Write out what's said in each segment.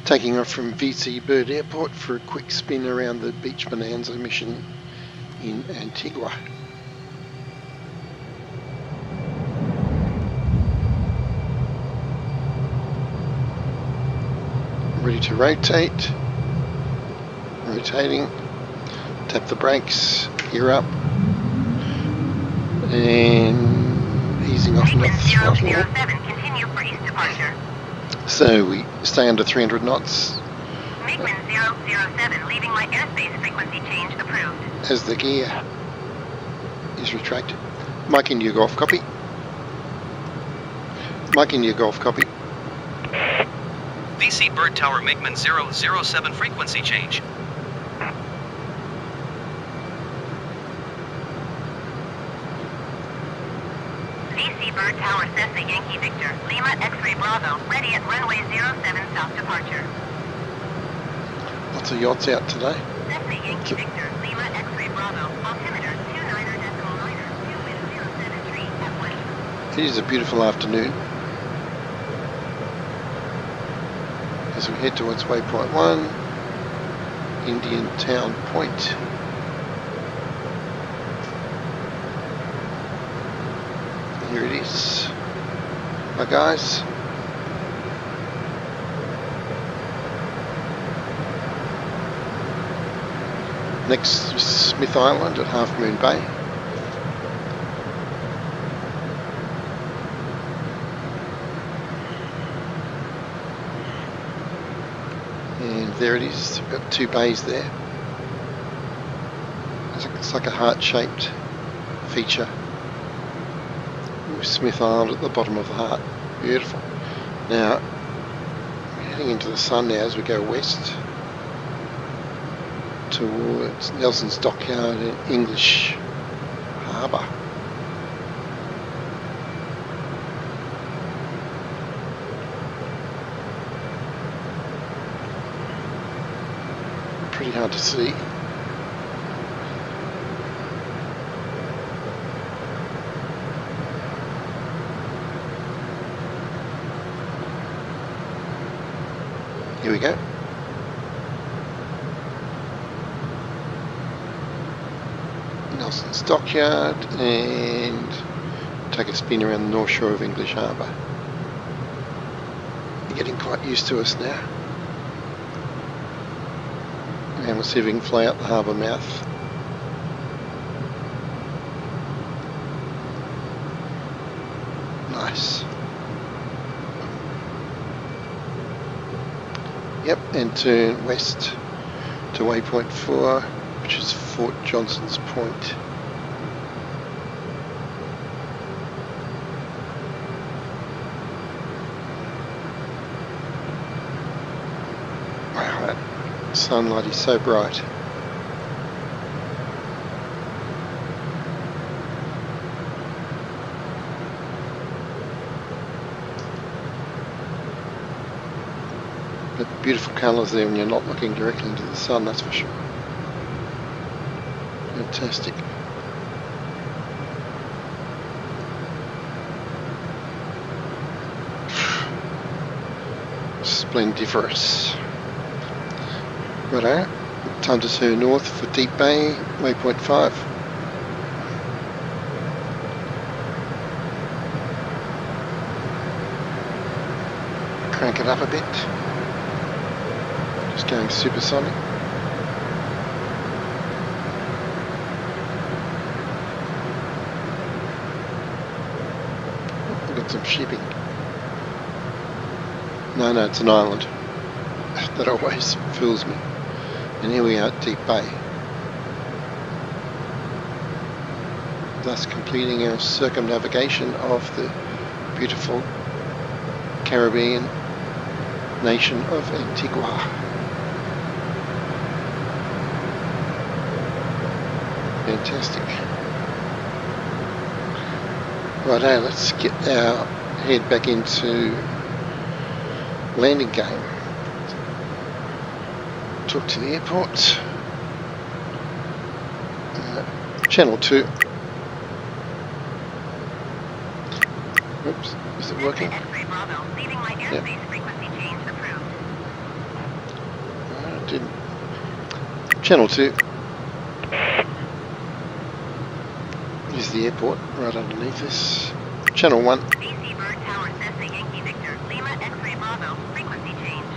Taking off from VC Bird Airport for a quick spin around the Beach Bonanza mission in Antigua. Ready to rotate. Rotating. Tap the brakes. Gear up. And easing off the throttle. Continue for east departure. So we stay under 300 knots. MiGMan 007, leaving my airspace frequency change approved. As the gear is retracted. Mike India Golf, copy. Mike India Golf, copy. VC Bird Tower MiGMan 007 frequency change. VC Bird Tower Cessna Yankee Victor, Lima X-Ray Bravo, ready at runway 07 south departure. Lots of yachts out today. Cessna Yankee Victor, Lima X-Ray Bravo, altimeter 29er.9er, 2 wind 073 at 1. It is a beautiful afternoon as we head towards waypoint 1, Indian Town Point. Here it is. Hi guys. Next Smith Island at Half Moon Bay. And there it is. We've got two bays there. It's like a heart-shaped feature with Smith Island at the bottom of the heart. Beautiful. Now, we're heading into the sun now as we go west towards Nelson's Dockyard in English Harbour. Pretty hard to see. Here we go. Nelson's Dockyard, and take a spin around the north shore of English Harbour. You're getting quite used to us now. And we'll see if we can fly out the harbour mouth. Nice. Yep, and turn west to waypoint 4, which is Fort Johnson's Point. Wow, that sunlight is so bright. But beautiful colours there when you're not looking directly into the sun, that's for sure. Fantastic. Splendiferous. Righto, time to turn north for Deep Bay, waypoint 5. Crank it up a bit. Just going supersonic. We've got some shipping. No, it's an island. That always fools me. And here we are at Deep Bay. Thus completing our circumnavigation of the beautiful Caribbean nation of Antigua. Fantastic. Righto, let's get our head back into landing game. Talk to the airport. Channel 2. Oops, is it working? X-Ray Bravo, leaving my airspace frequency change approved. Channel 2 is the airport right underneath us. Channel 1. BC Bird Tower, Cessna Yankee Victor, Lima X-ray Bravo, frequency change.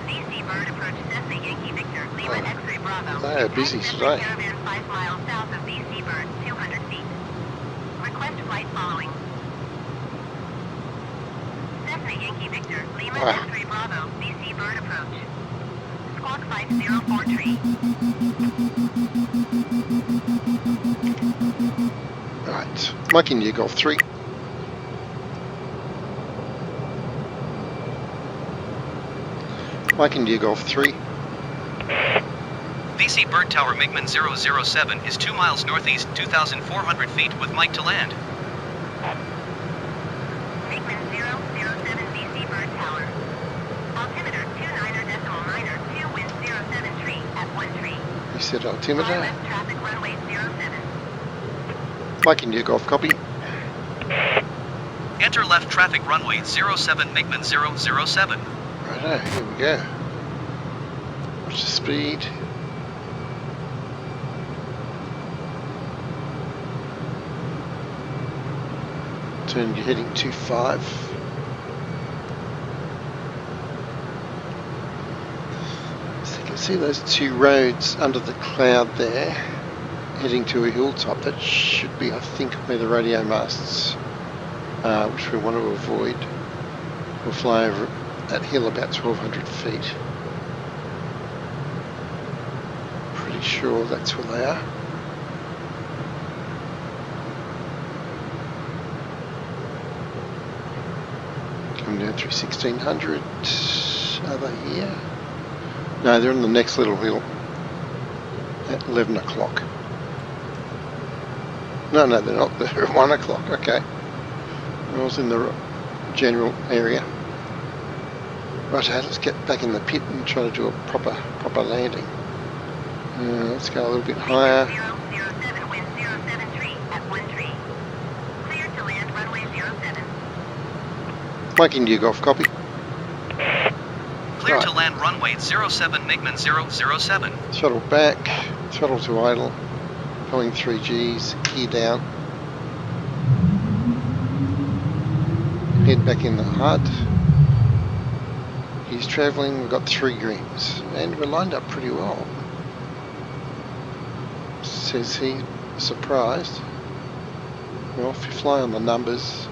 BC Bird approach Cessna Yankee Victor, Lima X-ray Bravo. They are busy Cessna today. Caravan 5 miles south of BC Bird, 200 feet. Request flight following. Cessna Yankee Victor, Lima Wow. X-ray Bravo, BC Bird approach. Squawk 504 tree. Right, Mike India Golf 3. Mike India Golf 3. BC Bird Tower MiGMan 007 is 2 miles northeast, 2,400 feet with Mike to land. MiGMan 007 BC Bird Tower. Altimeter 29er.9er, 2 wind 07 tree at 1 tree. You said Far altimeter. left traffic runway 07. Mike India Golf copy. Enter left traffic runway 07 MiGMan 007. Righto, here we go. Watch the speed. Turn your heading 25. So you can see those two roads under the cloud there, heading to a hilltop. That should be, I think, where the radio masts are, which we want to avoid. We'll fly over that hill about 1,200 feet. Pretty sure that's where they are. Coming down through 1,600. Are they here? No, they're on the next little hill at 11 o'clock. No, they're not. They're at 1 o'clock. Okay. I was in the general area. Right, let's get back in the pit and try to do a proper landing. Let's go a little bit higher. 007 wind 07 tree at 1 tree. Clear to land runway 07. Mike India Golf copy. Clear Right. to land runway 07 MiGMan 007. Throttle back, throttle to idle, going 3 Gs, gear down. Head back in the HUD. He's travelling, we've got 3 greens, and we're lined up pretty well. Says he, surprised. Well, if you fly on the numbers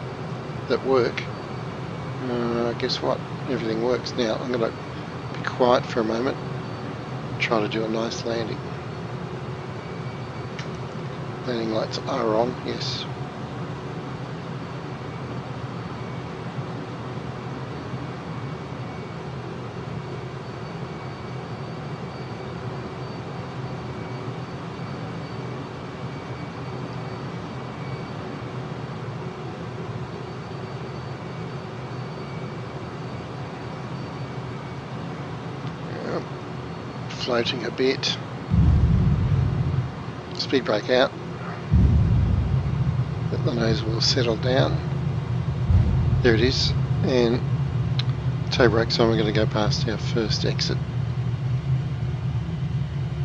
that work, guess what? Everything works. Now, I'm going to be quiet for a moment, try to do a nice landing. Landing lights are on, yes. Floating a bit. Speed brake out. Let the nose wheel settle down. There it is. And toe brakes on. We're going to go past our first exit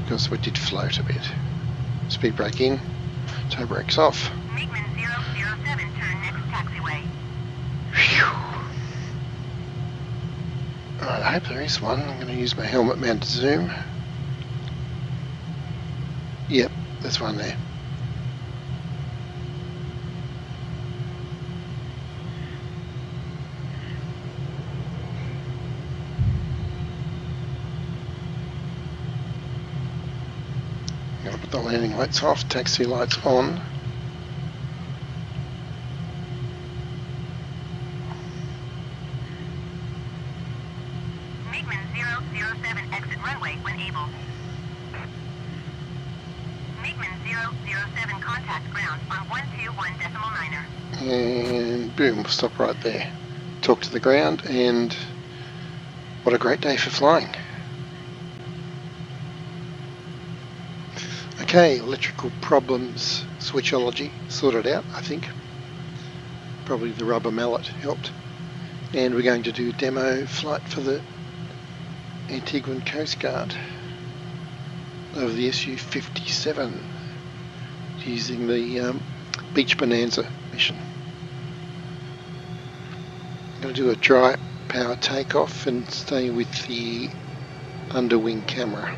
because we did float a bit. Speed brake in. Toe brakes off. MiGMan 007 turn next taxiway. Phew. Right, I hope there is one. I'm going to use my helmet mounted zoom. Yep, there's one there. I'm going to put the landing lights off, taxi lights on. MiGMan 007 exit runway when able. MiGMan 007 contact ground on 121.9er. And boom, we'll stop right there. Talk to the ground, and what a great day for flying. Okay, electrical problems, switchology sorted out, I think. Probably the rubber mallet helped. And we're going to do demo flight for the Antiguan Coast Guard over the Su-57 using the Beach Bonanza mission. I'm going to do a dry power takeoff and stay with the underwing camera.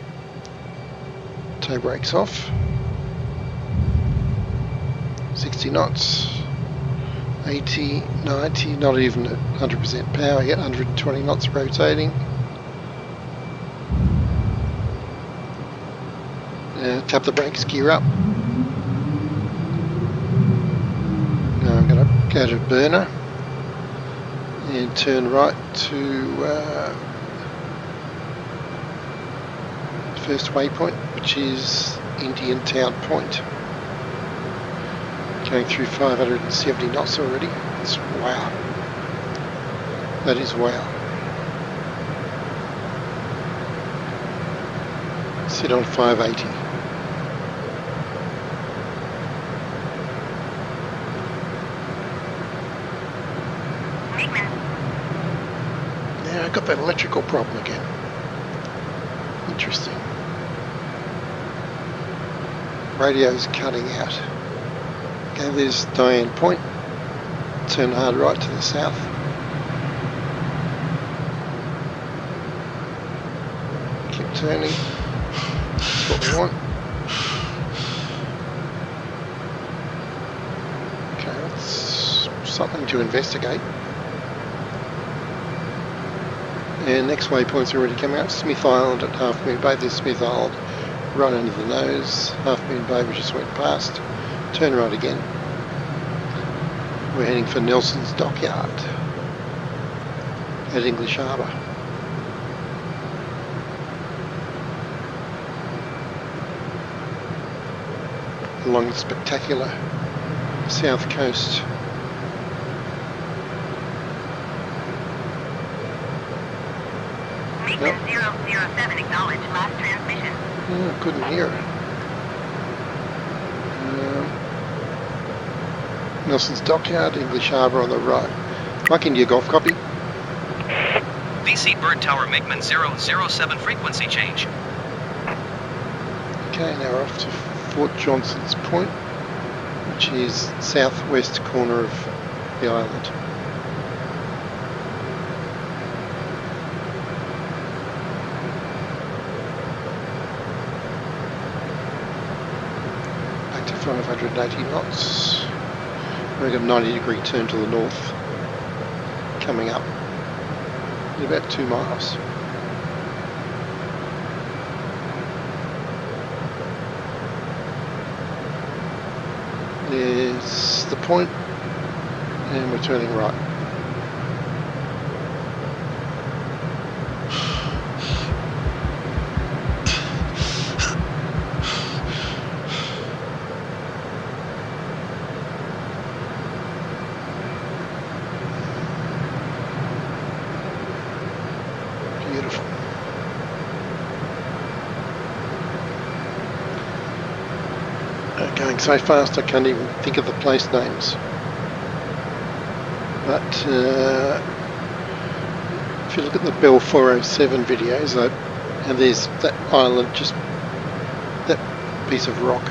Toe brakes off. 60 knots. 80, 90, not even at 100% power yet, 120 knots rotating. Tap the brakes, gear up. Now I'm going to go to burner and turn right to first waypoint, which is Indian Town Point. Going through 570 knots already. That's wow. That is wow. Sit on 580. MiGMan. Yeah, I got that electrical problem again. Interesting. Radio's cutting out. Okay, there's Diane Point. Turn hard right to the south. Keep turning. That's what we want. Okay, that's something to investigate. And next waypoint's already coming up. Smith Island at Half Moon Bay. There's Smith Island right under the nose. Half Moon Bay we just went past. Turn right again. We're heading for Nelson's Dockyard at English Harbour. Along the spectacular south coast. MiGMan 007 acknowledged last transmission. Oh, couldn't hear it. Nelson's Dockyard, English Harbour on the right. Mike India Golf, copy. VC Bird Tower MiGMan 007 frequency change. Okay, now we're off to Fort Johnson's Point, which is southwest corner of the island. Back to 580 knots. We've got a 90-degree turn to the north coming up in about 2 miles. There's the point, and we're turning right. Beautiful. Going so fast I can't even think of the place names. But if you look at the Bell 407 videos, and there's that island, just that piece of rock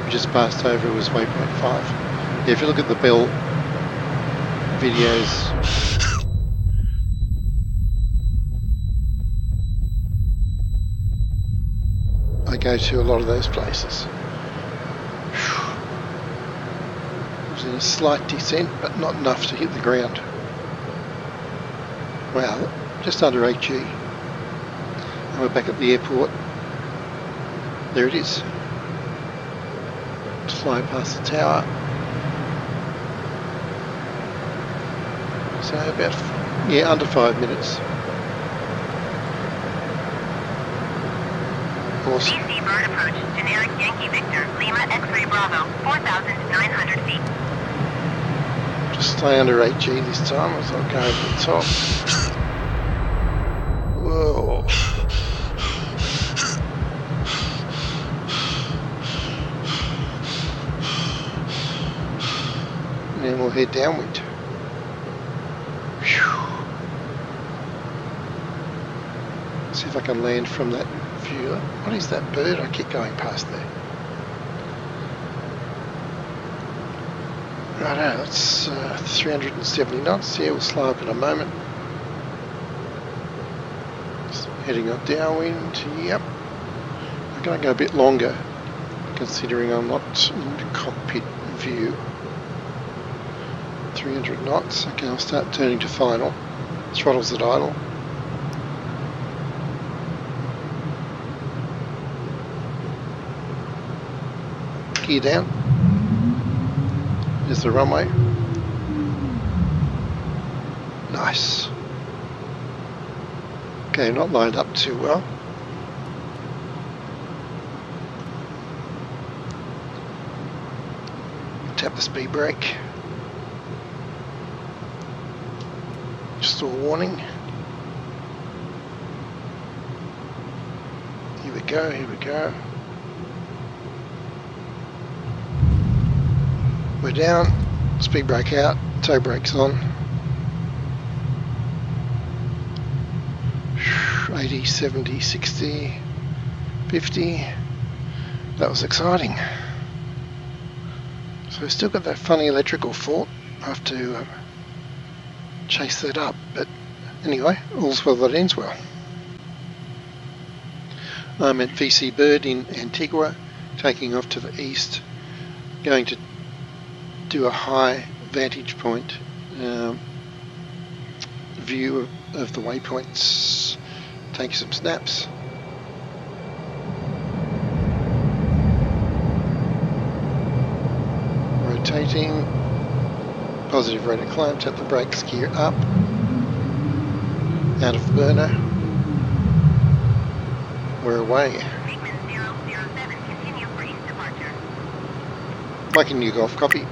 we just passed over was waypoint 5. Yeah, if you look at the Bell videos, I go to a lot of those places. It was in a slight descent, but not enough to hit the ground. Wow, just under 8G. And we're back at the airport. There it is. Fly past the tower. So about, yeah, under 5 minutes. Awesome. VC bird approach, generic Yankee Victor, Lima X-ray Bravo, 4,900 feet. Just stay under 8G this time as I'll go over the top. Whoa. And we'll head downwind. Whew. See if I can land from that view. What is that bird? I keep going past there. Righto, that's 370 knots. Yeah, we'll slow up in a moment. Just heading up downwind. Yep. I'm going to go a bit longer, considering I'm not in the cockpit view. 300 knots. Okay, I'll start turning to final. Throttles at idle. Gear down. There's the runway. Nice. Okay, not lined up too well. Tap the speed brake. Just a warning. Here we go, here we go. We're down, speed brake out, tow brakes on. 80, 70, 60, 50. That was exciting. So we've still got that funny electrical fault. I have to chase that up, but anyway, all's well that ends well. I'm at VC Bird in Antigua, taking off to the east, going to do a high vantage point view of the waypoints, take some snaps. Rotating, positive rate of climb, tap the brakes, gear up, out of the burner. We're away. MiGMan 007, continue for east departure. Mike in New Golf, copy.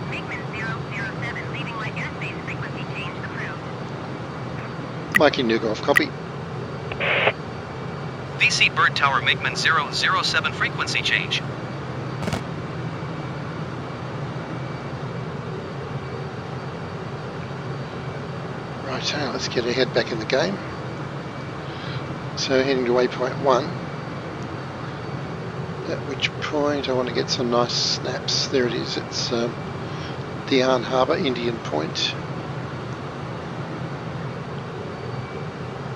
MiGMan 007, leaving light airspace, frequency change approved. Mike in New Golf, copy. VC Bird Tower MiGMan 007 frequency change. Right, let's get our head back in the game. So heading to waypoint 1, at which point I want to get some nice snaps. There it is, it's Dian Harbour, Indian Point.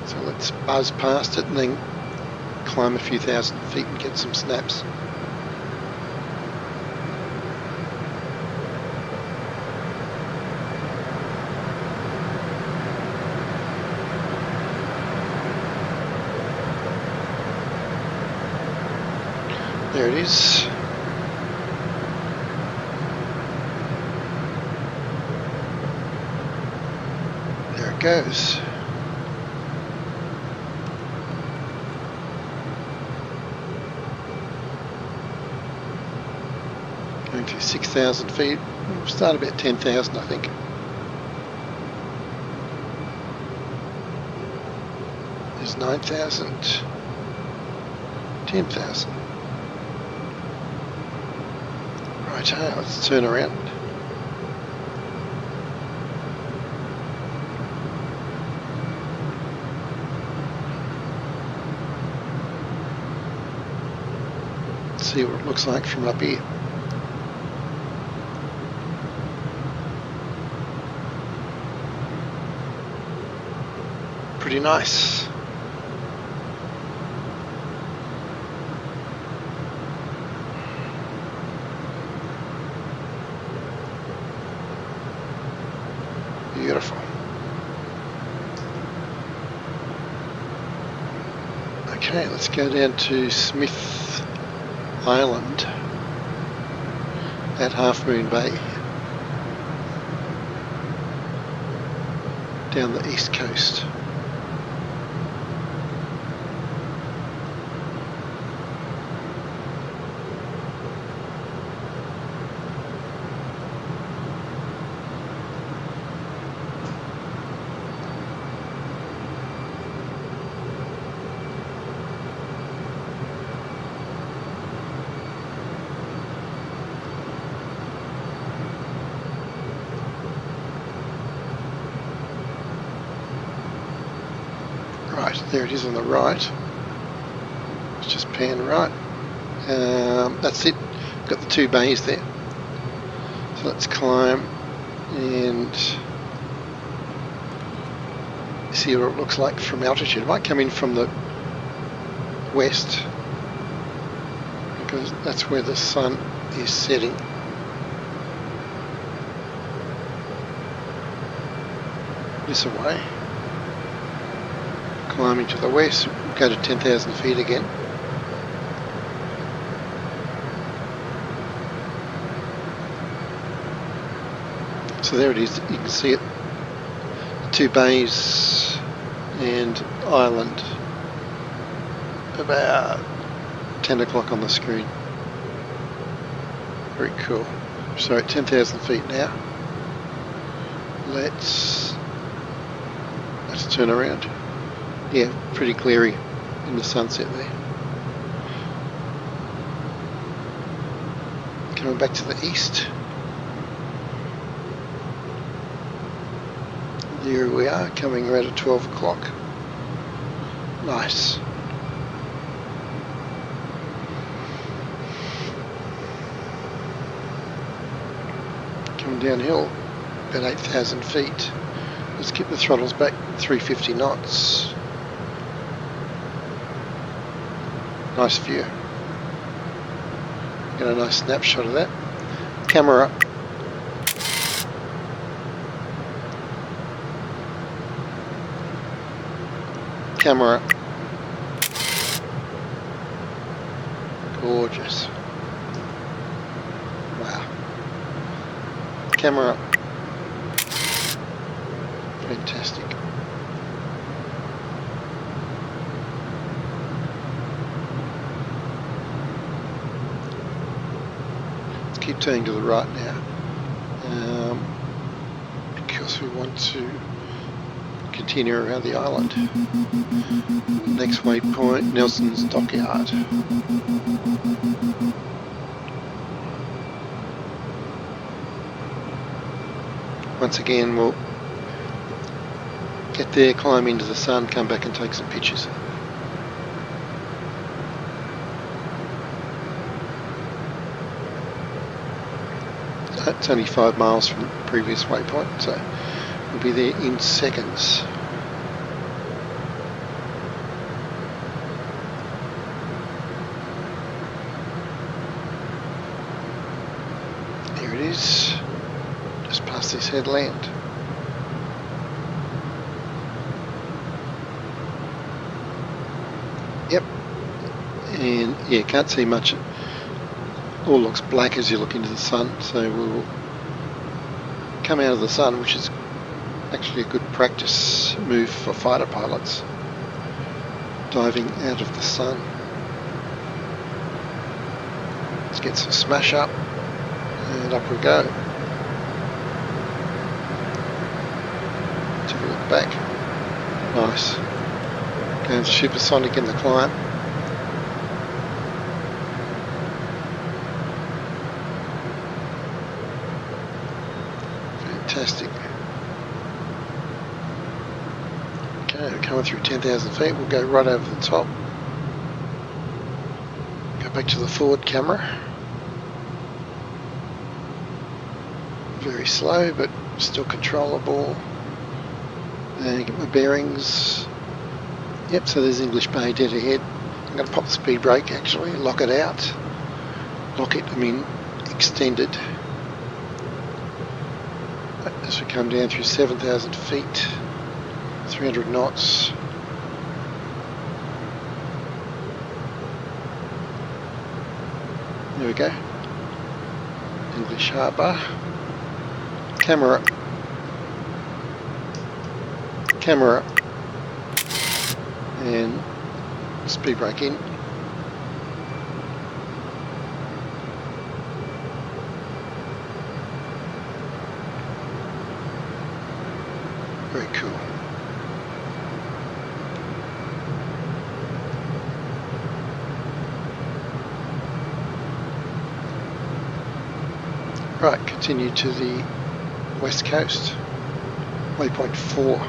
So let's buzz past it and then climb a few thousand feet and get some snaps. There it is. There it goes. Going to 6,000 feet. We'll start about 10,000, I think. There's 9,000. 10,000. Right, let's turn around. See what it looks like from up here. Pretty nice. Beautiful. Okay, let's go down to Smith Island at Half Moon Bay, down the east coast. There it is on the right. Let's just pan right. That's it. Got the two bays there. So let's climb and see what it looks like from altitude. It might come in from the west because that's where the sun is setting. This away. Climbing to the west, go to 10,000 feet again. So there it is, you can see it. Two bays and island. About 10 o'clock on the screen. Very cool. So at 10,000 feet now. Let's turn around. Yeah, pretty glary in the sunset there. Coming back to the east. There we are, coming around at 12 o'clock. Nice. Coming downhill, about 8,000 feet. Let's keep the throttles back, 350 knots. Nice view. Get a nice snapshot of that. Camera up. Camera up. Gorgeous. Wow. Camera up. Fantastic. Let's keep turning to the right now, because we want to continue around the island. Next waypoint, Nelson's Dockyard. Once again, we'll get there, climb into the sun, come back and take some pictures. It's only 5 miles from the previous waypoint, so we'll be there in seconds. There it is, just past this headland. Yep, and yeah, can't see much. It all looks black as you look into the sun, so we'll come out of the sun, which is actually a good practice move for fighter pilots, diving out of the sun. Let's get some smash up, and up we go. Take a look back. Nice. Going supersonic in the climb. Fantastic. Okay, we're coming through 10,000 feet. We'll go right over the top. Go back to the forward camera. Very slow, but still controllable. And get my bearings. Yep, so there's English Bay dead ahead. I'm going to pop the speed brake actually, lock it out. Lock it, I mean extended. As we come down through 7,000 feet, 300 knots. There we go. English Harbour. Camera up. Camera up. And speed brake in. Very cool. Right, continue to the west coast, waypoint 4.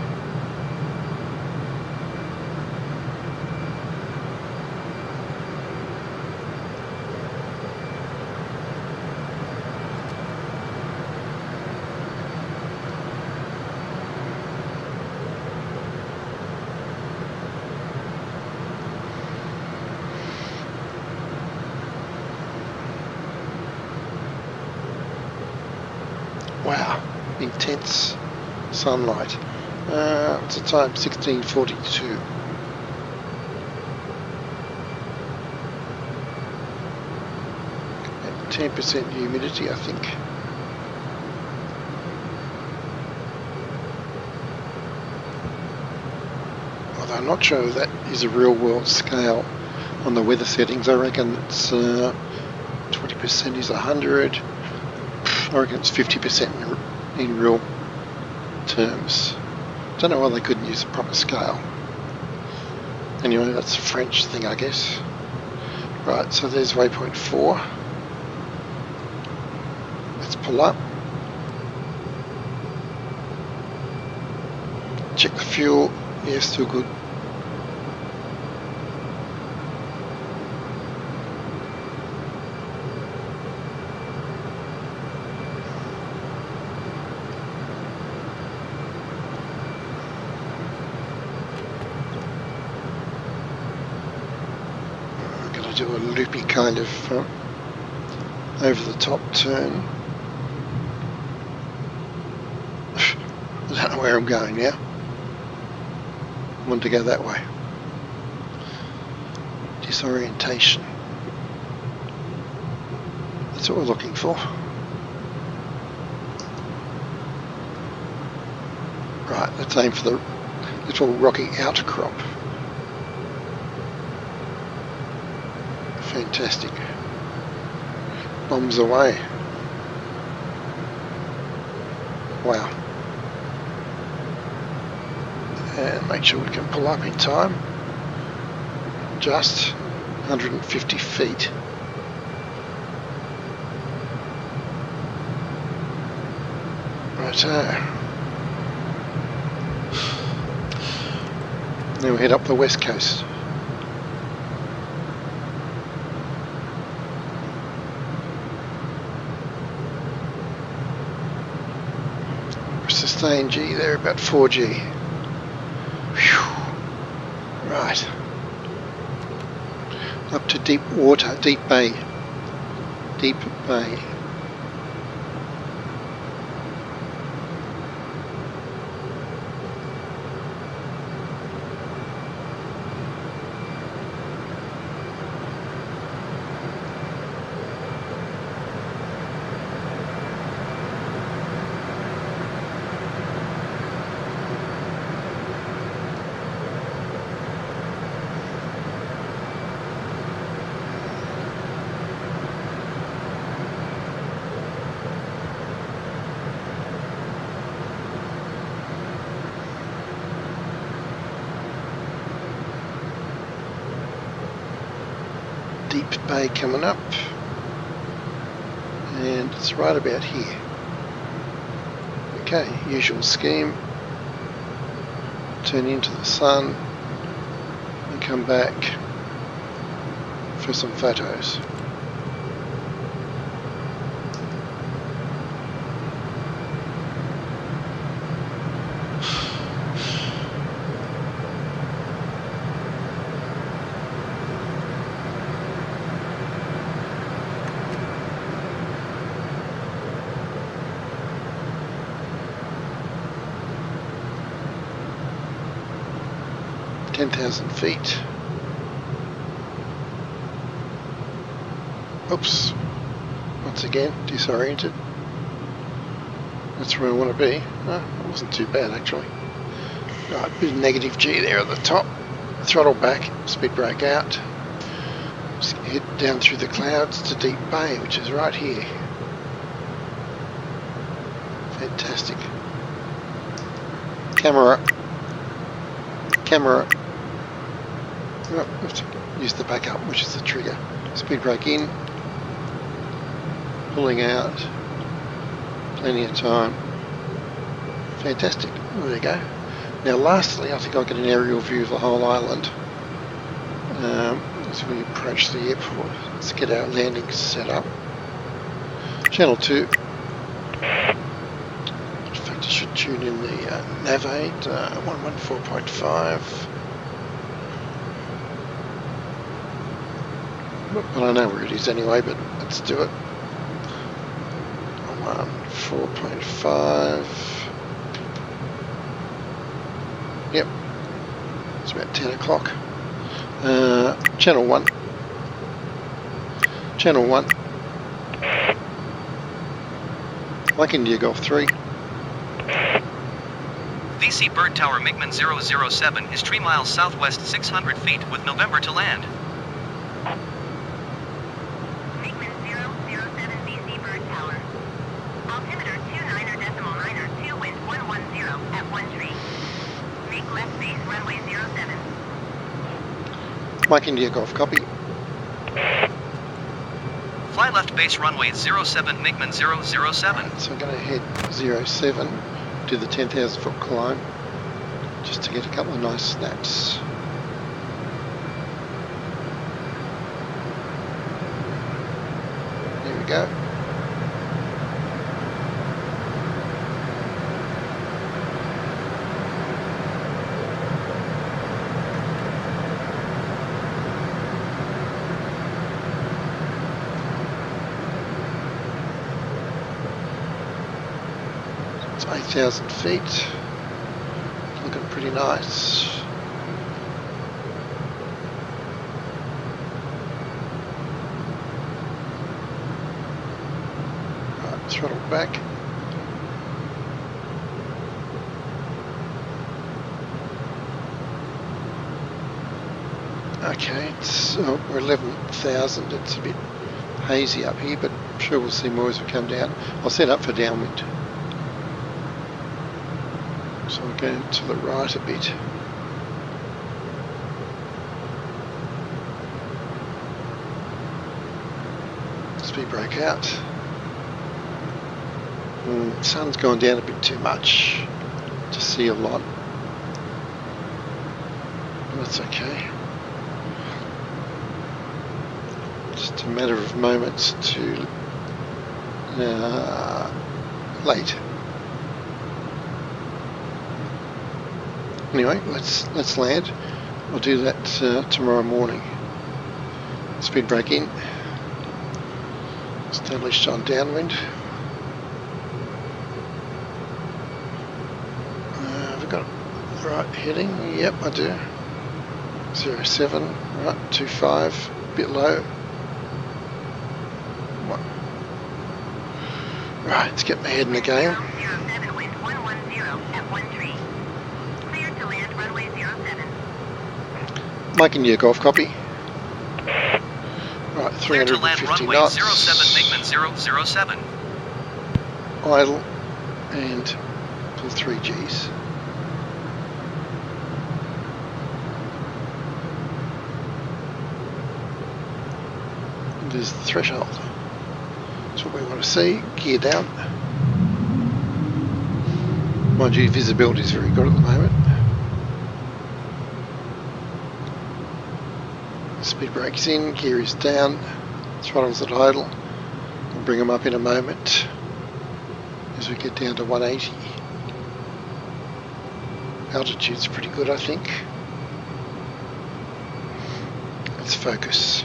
Wow, intense sunlight. What's the time? 16:42. At 10% humidity, I think. Although I'm not sure that is a real world scale on the weather settings. I reckon it's 20% is 100. I reckon it's 50% in real terms. Don't know why they couldn't use a proper scale. Anyway, that's a French thing, I guess. Right, so there's waypoint 4. Let's pull up. Check the fuel. Yeah, still good. Do a loopy kind of over the top turn. I don't know where I'm going now. I want to go that way. Disorientation. That's what we're looking for. Right, let's aim for the little rocky outcrop. Fantastic. Bombs away. Wow. And make sure we can pull up in time. Just 150 feet. Righto. Then we head up the west coast. Sustain G there, about 4G. Whew. Right. Up to deep water, deep bay. Deep bay. Deep bay coming up, and it's right about here. Okay, usual scheme. Turn into the sun and come back for some photos. .10,000 feet. Oops. Once again, disoriented. That's where I want to be. Oh, it wasn't too bad actually. Right, bit of negative G there at the top. Throttle back, speed brake out. Just head down through the clouds to Deep Bay, which is right here. Fantastic. Camera. Camera. Oh, have to use the backup, which is the trigger. Speed brake in, pulling out, plenty of time. Fantastic. There you go. Now lastly, I think I'll get an aerial view of the whole island as we approach the airport. Let's get our landing set up. Channel 2. In fact, I should tune in the nav aid, 114.5. Well, I know where it is anyway, but let's do it. 4.5. Yep, it's about 10 o'clock. Channel 1. Channel 1. Mike India Golf 3. VC Bird Tower MiGMan 007 is 3 miles southwest 600 feet with November to land. MiGMan 007 BC Bird Tower. Altimeter 29.92, wind 110 at 13. Make left base runway 07. Mike India Golf, copy. Fly left base runway 07 MiGMan 007. So I'm going to head 07, do the 10,000 foot climb, just to get a couple of nice snaps. There we go. It's 8,000 feet, looking pretty nice. Right, throttle back. Okay, it's we're 11,000. It's a bit hazy up here, but I'm sure we'll see more as we come down. I'll set up for downwind. So we're going to the right a bit. Speed brake out. Sun's gone down a bit too much to see a lot. But that's okay. Just a matter of moments to late. Anyway, let's land. I'll do that tomorrow morning. Speed brake in. Established on downwind. Have I got the right heading? Yep, I do. 07, right, 25, bit low. Right, let's get my head in the game. 07 wind 110 at 13. Cleared to land runway 07. Mike India Golf, copy. Right, Clear to land 350 runway knots. 07 MiGMan 007. Idle and pull 3 Gs. And there's the threshold. That's what we want to see. Gear down. Mind you, visibility is very good at the moment. Speed brakes in, gear is down, throttle's at idle. We'll bring them up in a moment as we get down to 180. Altitude's pretty good, I think. Let's focus.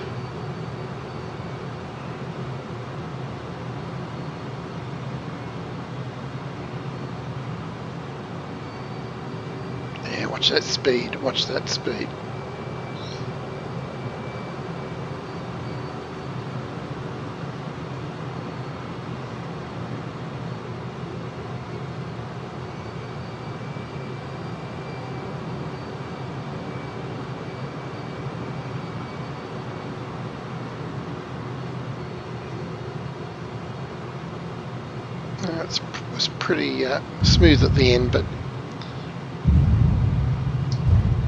Yeah, watch that speed, watch that speed. It was pretty smooth at the end, but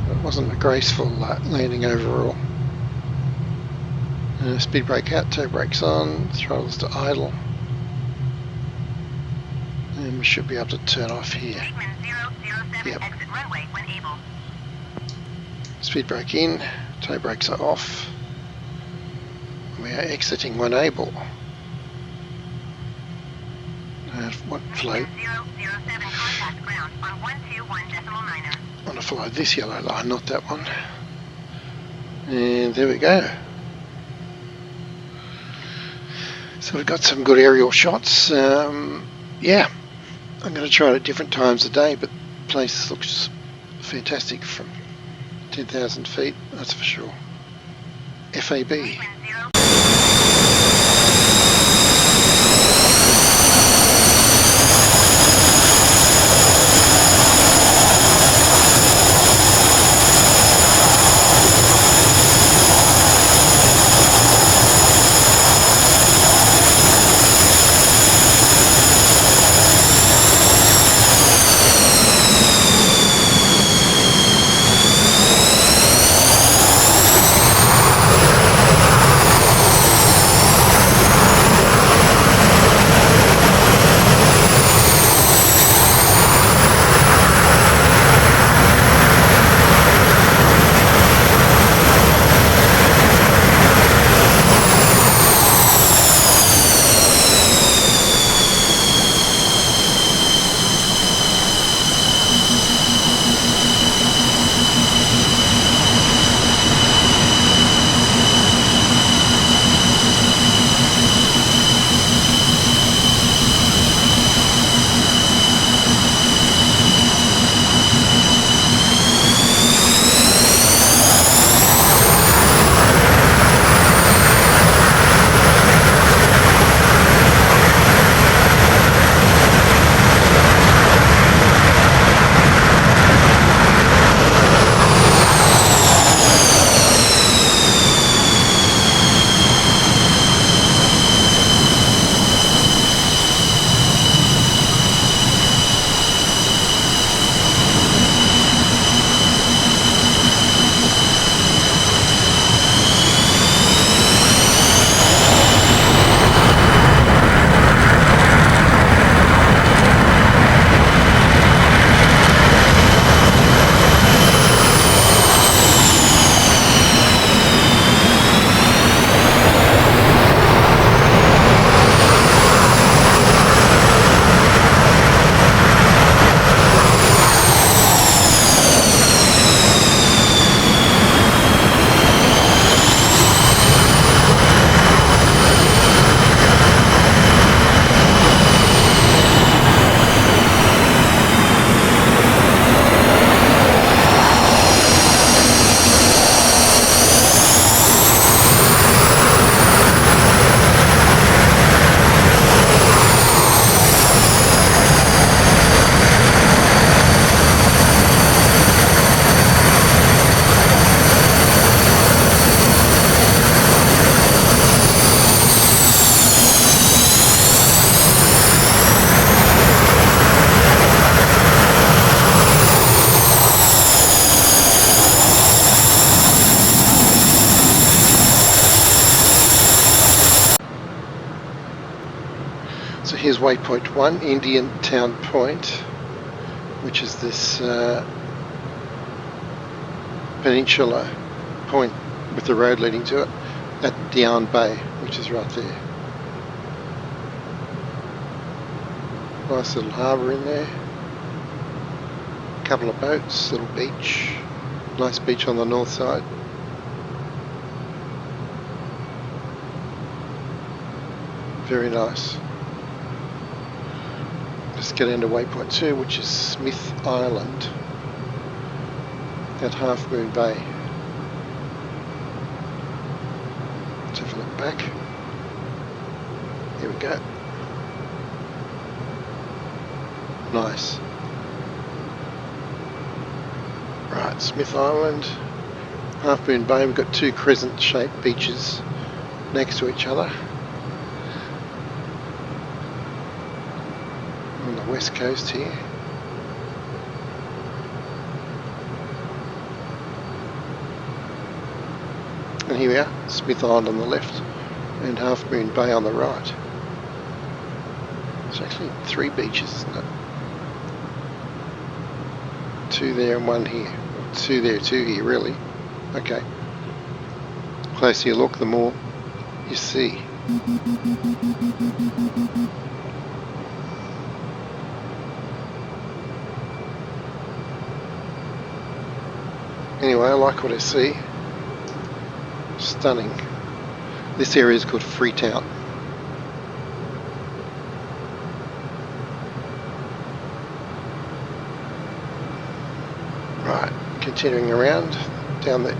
it wasn't a graceful landing overall. Speed brake out, toe brakes on, throttles to idle. And we should be able to turn off here. MiGMan 007 Yep. exit runway when able. Speed brake in, toe brakes are off. We are exiting when able. What flow? MiGMan 007 contact ground on 121.9er. I want to follow this yellow line, not that one. And there we go. So we've got some good aerial shots. yeah, I'm going to try it at different times of day, but the place looks fantastic from 10,000 feet, that's for sure. FAB. MiGMan 0. So here's waypoint 1, Indian Town Point, which is this peninsula point with the road leading to it at Down Bay, which is right there. Nice little harbour in there. A couple of boats, little beach. Nice beach on the north side. Very nice. Let's get into waypoint 2, which is Smith Island at Half Moon Bay. Let's have a look back. Here we go. Nice. Right, Smith Island, Half Moon Bay. We've got two crescent-shaped beaches next to each other. On the west coast here. And here we are, Smith Island on the left and Half Moon Bay on the right. It's actually three beaches, isn't it? Two there and one here. Two there, two here, really. Okay. The closer you look, the more you see. Anyway, I like what I see. Stunning. This area is called Freetown. continuing around down the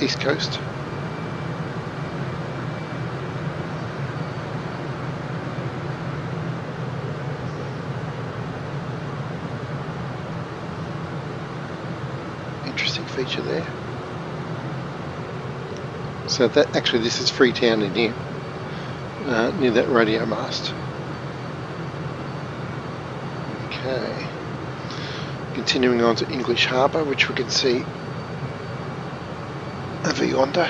east coast. Interesting feature there. So that actually, this is Freetown in here, near that radio mast. Okay. Continuing on to English Harbour, which we can see over yonder.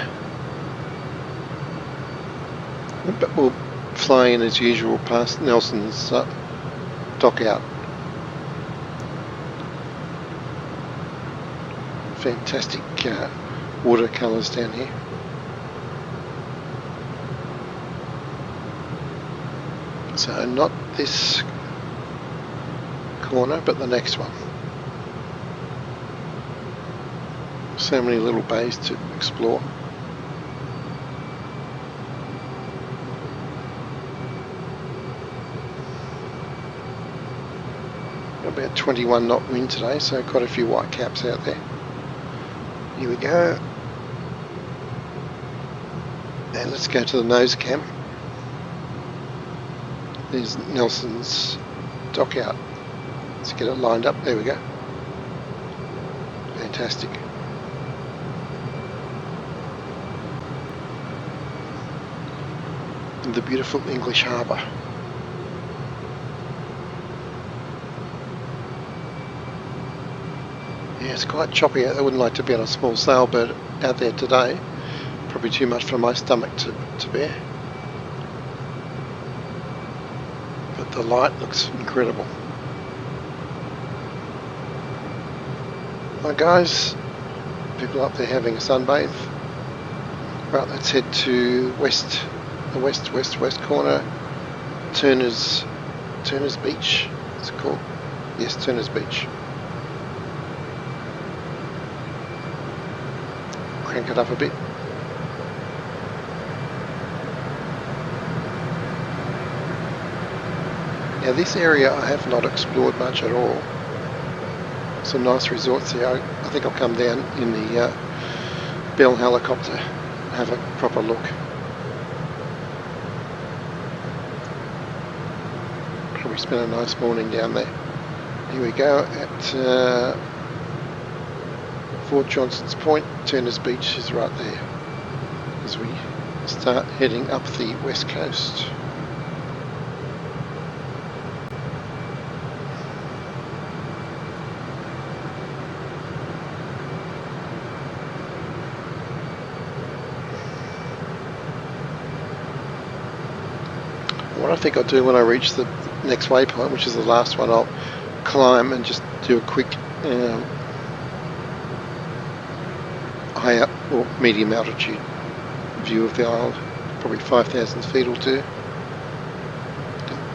But we'll fly in as usual past Nelson's dock out. Fantastic watercolours down here. So not this corner, but the next one. So many little bays to explore. About 21 knot wind today, so quite a few white caps out there. Here we go. And let's go to the nose cam. There's Nelson's dock out. Let's get it lined up. There we go. Fantastic. And the beautiful English harbour. Yeah, it's quite choppy. I wouldn't like to be on a small sailboat out there today. Probably too much for my stomach to bear. But the light looks incredible. Hi guys, people up there having a sunbathe. Right, let's head to the west corner, Turner's Beach. It's called, yes, Turner's Beach. Crank it up a bit. Now this area I have not explored much at all. Some nice resorts here. I think I'll come down in the Bell helicopter and have a proper look. Probably spend a nice morning down there. Here we go at Fort Johnson's Point. Turner's Beach is right there as we start heading up the west coast. What I think I'll do when I reach the next waypoint, which is the last one, I'll climb and just do a quick high or medium altitude view of the island. Probably 5,000 feet or two.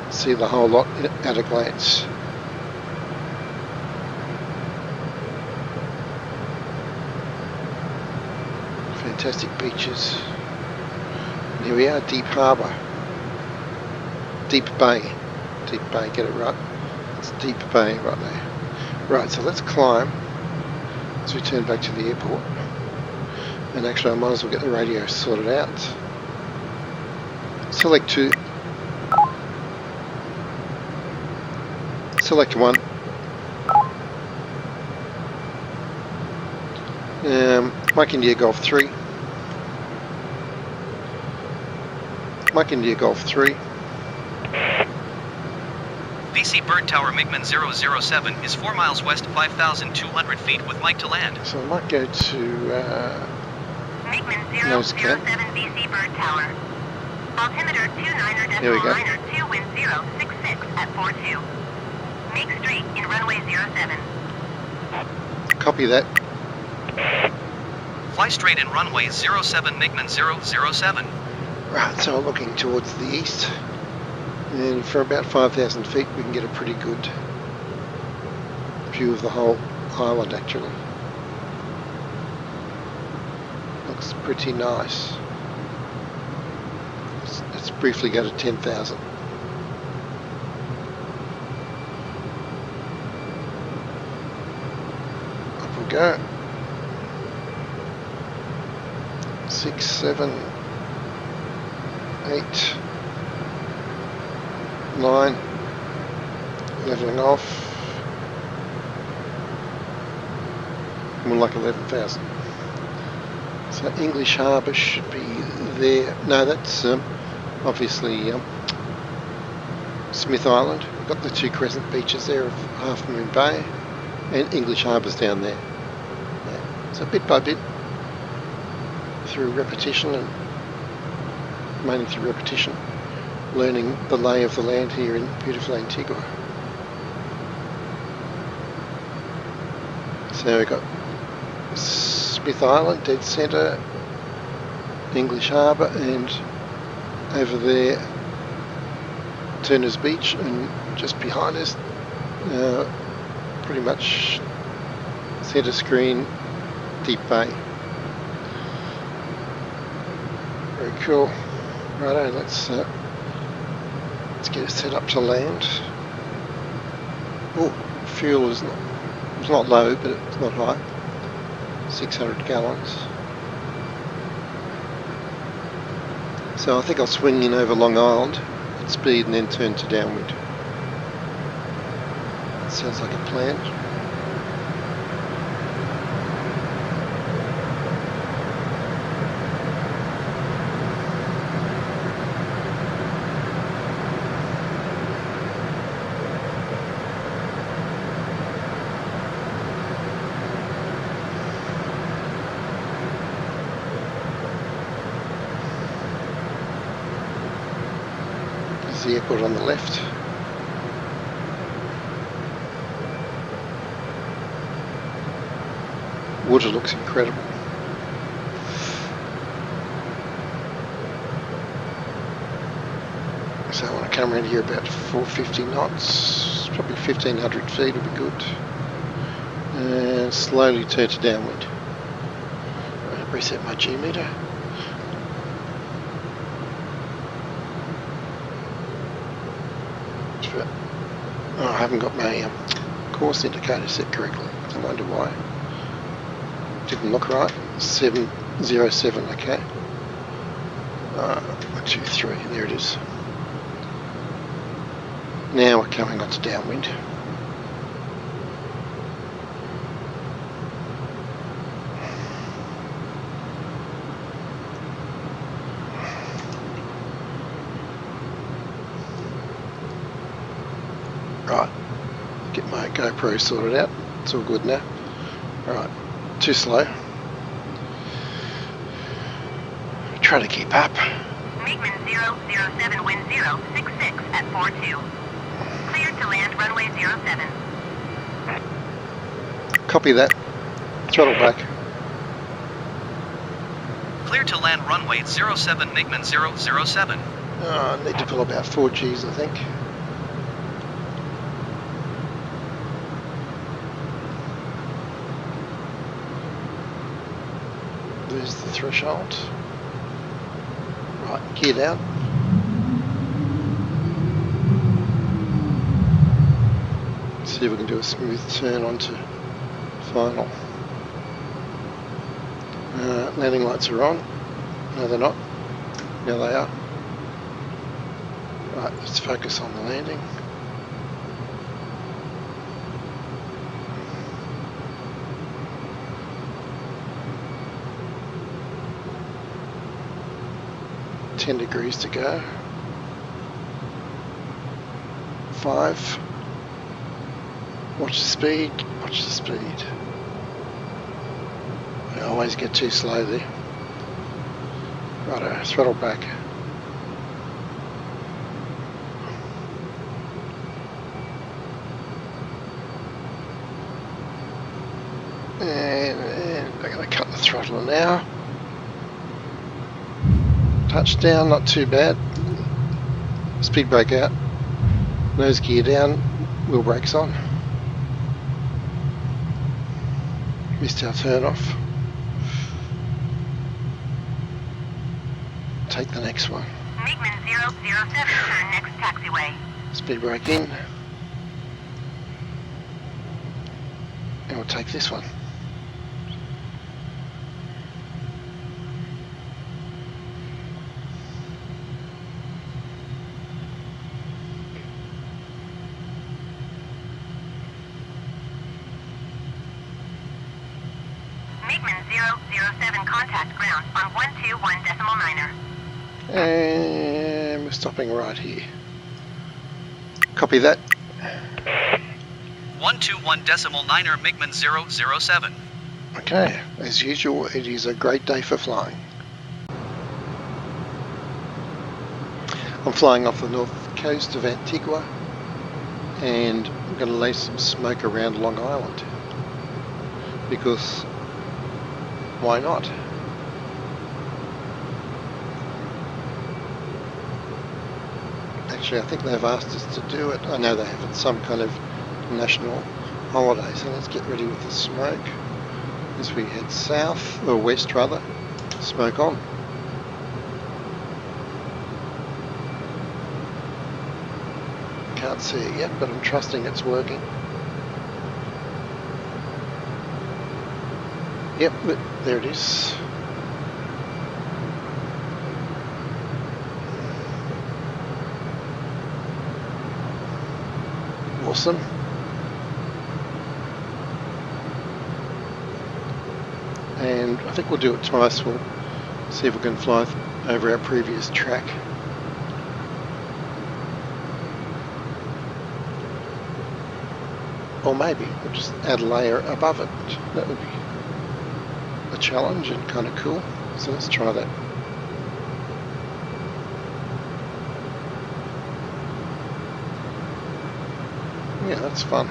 See the whole lot at a glance. Fantastic beaches. And here we are, Deep Harbour. Deep Bay, get it right. It's Deep Bay right there. Right, so let's climb. Let's return back to the airport. And actually I might as well get the radio sorted out. Select 2. Select 1. Mike India Golf 3. Mike India Golf 3. VC Bird Tower MiGMan 007 is 4 miles west, 5,200 feet with Mike to land. So I might go to MiGMan 007 VC Bird Tower. Altimeter 29er Here we go. decimal liner 2 wind 066 at 42. Make straight in runway 07. copy that. Fly straight in runway 07 MiGMan 007. Right, so I'm looking towards the east. And for about 5,000 feet we can get a pretty good view of the whole island actually. Looks pretty nice. Let's briefly go to 10,000. go. 6, 7, 8, 9, levelling off. More like 11,000. So English Harbour should be there. No, that's obviously Smith Island. We've got the two crescent beaches there of Half Moon Bay, and English Harbour's down there. Yeah. So bit by bit, through repetition, and mainly through repetition, learning the lay of the land here in beautiful Antigua. So we've got Smith Island, dead centre, English Harbour, and over there Turner's Beach, and just behind us, pretty much centre screen, Deep Bay. Very cool. Righto, let's get it set up to land. Oh, fuel is not low, but it's not high. 600 gallons. So I think I'll swing in over Long Island at speed and then turn to downwind. That sounds like a plan. The airport on the left. Water looks incredible. So I want to come around here about 450 knots, probably 1500 feet will be good. And slowly turn to downwind. Reset my G meter. Oh, I haven't got my course indicator set correctly. I wonder why. Didn't look right. 707, okay. 1, 2, 3, there it is. Now we're coming onto downwind. Right, get my GoPro sorted out. It's all good now. Alright, too slow. Try to keep up. MiGMan 007, wind 066 at 42. Cleared to land runway 07. Copy that. Throttle back. Clear to land runway 07 MiGMan 007. I need to pull about 4 Gs, I think. There's the threshold. Right, gear down. See if we can do a smooth turn onto final. Landing lights are on. No, they're not. Now they are. Right, let's focus on the landing. $10 degrees to go. 5. Watch the speed. Watch the speed. I always get too slow there. Righto, throttle back. And I'm going to cut the throttle now. Touchdown, not too bad. Speed brake out. Nose gear down. Wheel brakes on. Missed our turn off. Take the next one. MiGMan 007, turn next taxiway. Speed brake in. And we'll take this one. MSFS contact ground on 121.9er. And we're stopping right here. Copy that. 121.9er MiGMan 007. Okay, as usual, it is a great day for flying. I'm flying off the north coast of Antigua, and I'm going to lay some smoke around Long Island, because why not? Actually, I think they've asked us to do it. I know they have. It's some kind of national holiday, so let's get ready with the smoke as we head south, or west rather. Smoke on. Can't see it yet, but I'm trusting it's working. Yep, there it is. Awesome. And I think we'll do it twice. We'll see if we can fly over our previous track. Or maybe we'll just add a layer above it. That would be a challenge and kind of cool. So let's try that. Yeah, that's fun.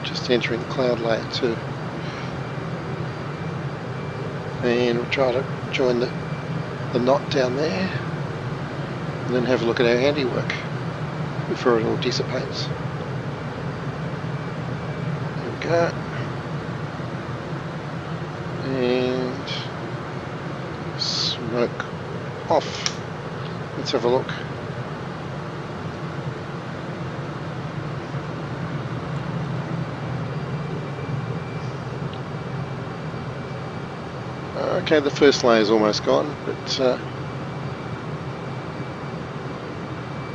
Just entering cloud layer 2. And we'll try to join the knot down there, and then have a look at our handiwork before it all dissipates. There we go. And smoke off. Let's have a look. Okay, the first layer is almost gone, but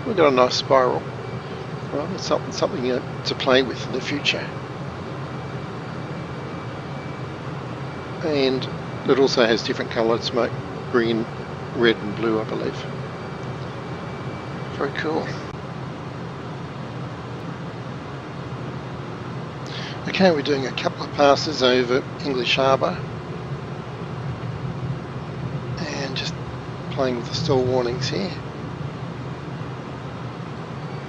we've got a nice spiral. Well, it's something to play with in the future. And it also has different coloured smoke, green, red and blue, I believe. Very cool. Okay, we're doing a couple of passes over English Harbour. And just playing with the stall warnings here.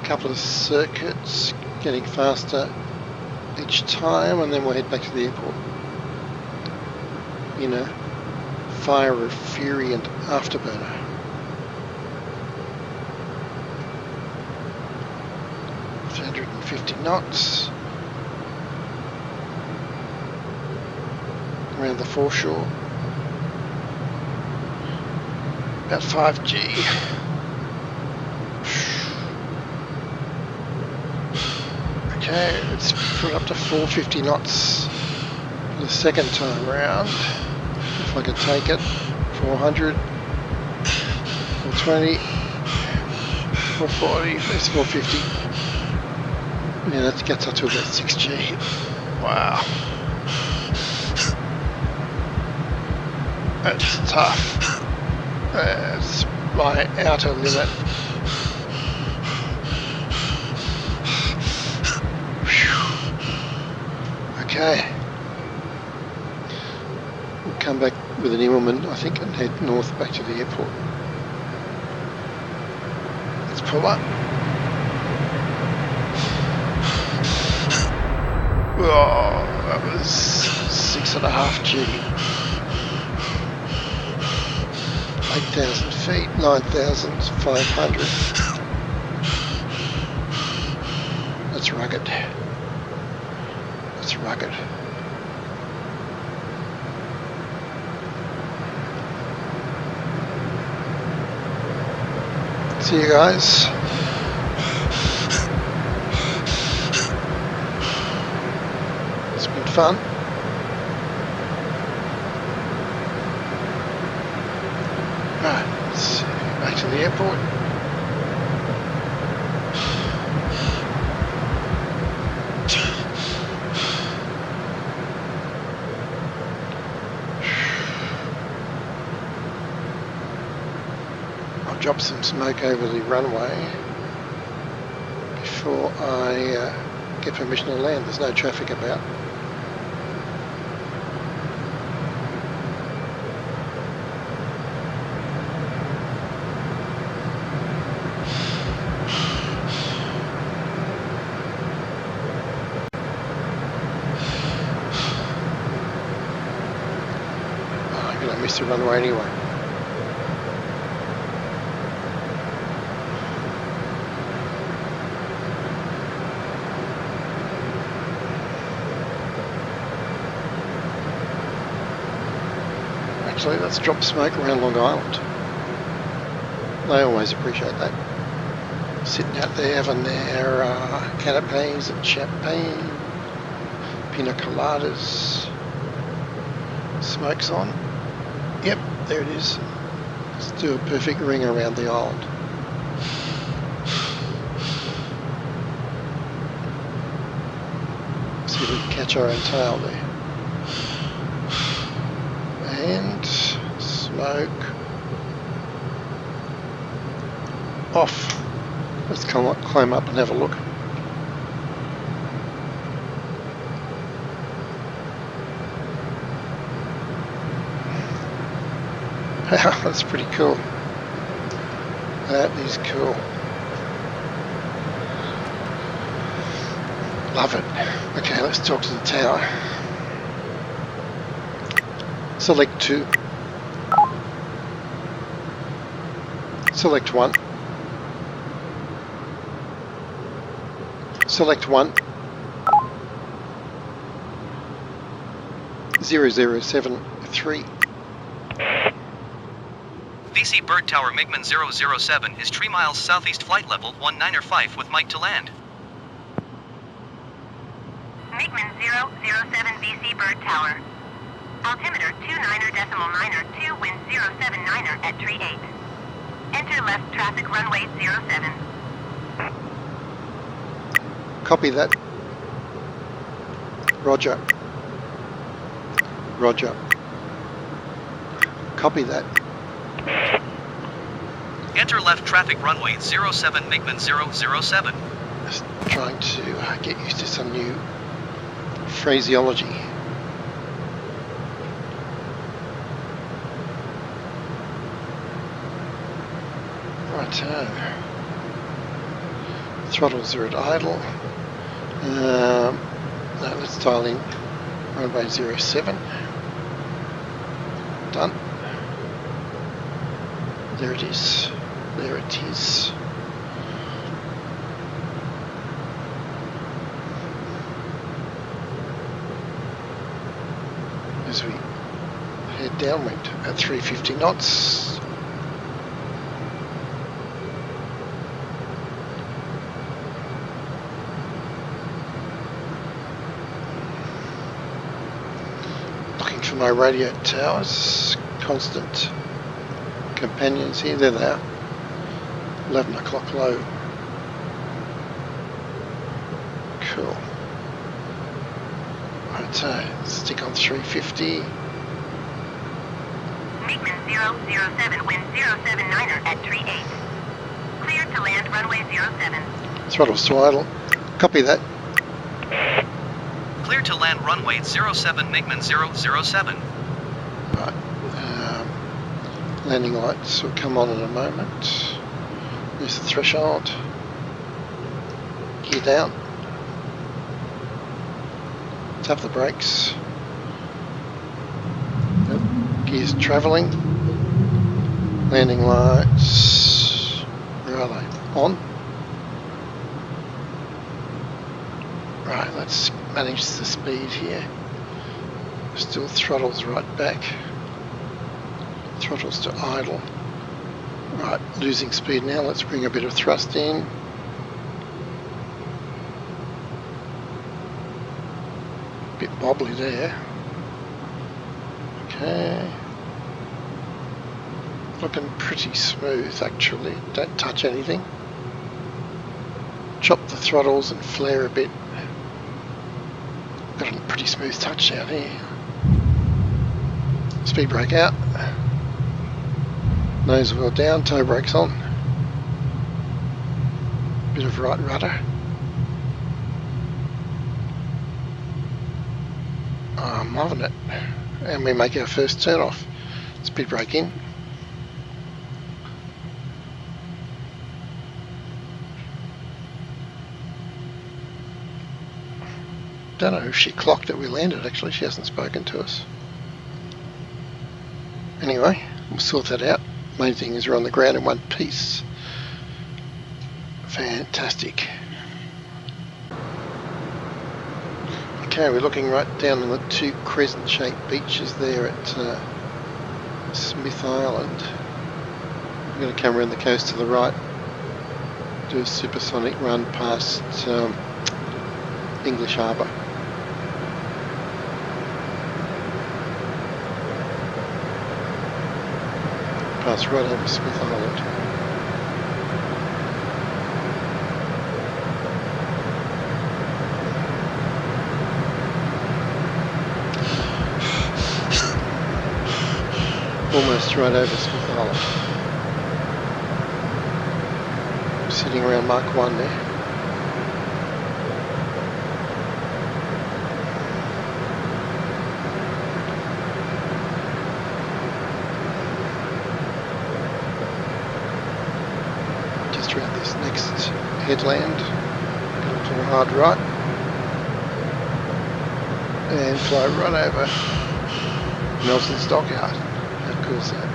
A couple of circuits, getting faster each time, and then we'll head back to the airport. In a fire of fury and afterburner. With 150 knots. Around the foreshore. About 5G. Okay, let's put it up to 450 knots for the second time round. If I can take it. 400, 420, 440, that's 450. Yeah, that gets up to about 6G. Wow. That's tough. That's my outer limit. Okay. We'll come back with an Immelman, I think, and head north back to the airport. Let's pull up. Oh, that was 6.5G. 8,000 feet, 9,500. That's rugged. That's rugged. See you guys. It's been fun. the airport. I'll drop some smoke over the runway before I get permission to land. There's no traffic about. I'm going to miss the runway anyway. Actually, let's drop smoke around Long Island. They always appreciate that. Sitting out there having their canapes and champagne, pina coladas. Smoke's on. Yep, there it is. Let's do a perfect ring around the island. See if we can catch our own tail there. And smoke off. Let's climb up and have a look. That's pretty cool. That is cool. Love it. Okay, let's talk to the tower. Select 2. Select 1. Select 1. 0073. VC Bird Tower MiGMan 007 is 3 miles southeast flight level 195 with Mike to land. MiGMan 007 VC Bird Tower. Altimeter 29.92, wind 079er at tree 8. Enter left traffic runway 07. Copy that. Roger. Roger. Copy that. Enter left traffic runway 07 MiGMan 007. Just trying to get used to some new phraseology. Righto. Throttles are at idle. No, let's dial in runway 07. Done. There it is. There it is. As we head downwind at 350 knots. Looking for my radio towers, constant companions here. There they are. 11 o'clock low. Cool. Right, stick on 350. MiGMan 007, wind 079er at tree 8. Cleared to land runway 07. Throttles to idle. Copy that. Clear to land runway 07 MiGMan 007. Right. Landing lights will come on in a moment. There's the threshold. Gear down. Tap the brakes. Yep. Gears travelling. Landing lights. Where are they? On. Right, let's manage the speed here. Still throttles right back. Throttles to idle. Right, losing speed now. Let's bring a bit of thrust in. Bit wobbly there. Okay. Looking pretty smooth actually, don't touch anything. Chop the throttles and flare a bit. Got a pretty smooth touch down here. Speed brake out. Nose wheel down, toe brakes on. Bit of right rudder. I'm loving it. And we make our first turn off. Speed brake in. Don't know if she clocked that we landed actually, she hasn't spoken to us. Anyway, we'll sort that out. Main thing is we're on the ground in one piece. Fantastic. Okay, we're looking right down on the two crescent-shaped beaches there at Smith Island. I'm going to come around the coast to the right, do a supersonic run past English Harbour. Pass right over Smith Island. Almost right over Smith Island. Sitting around Mark 1 there. Just around this next headland. Going to hard right. And fly right over Nelson's Dockyard. How cool is that?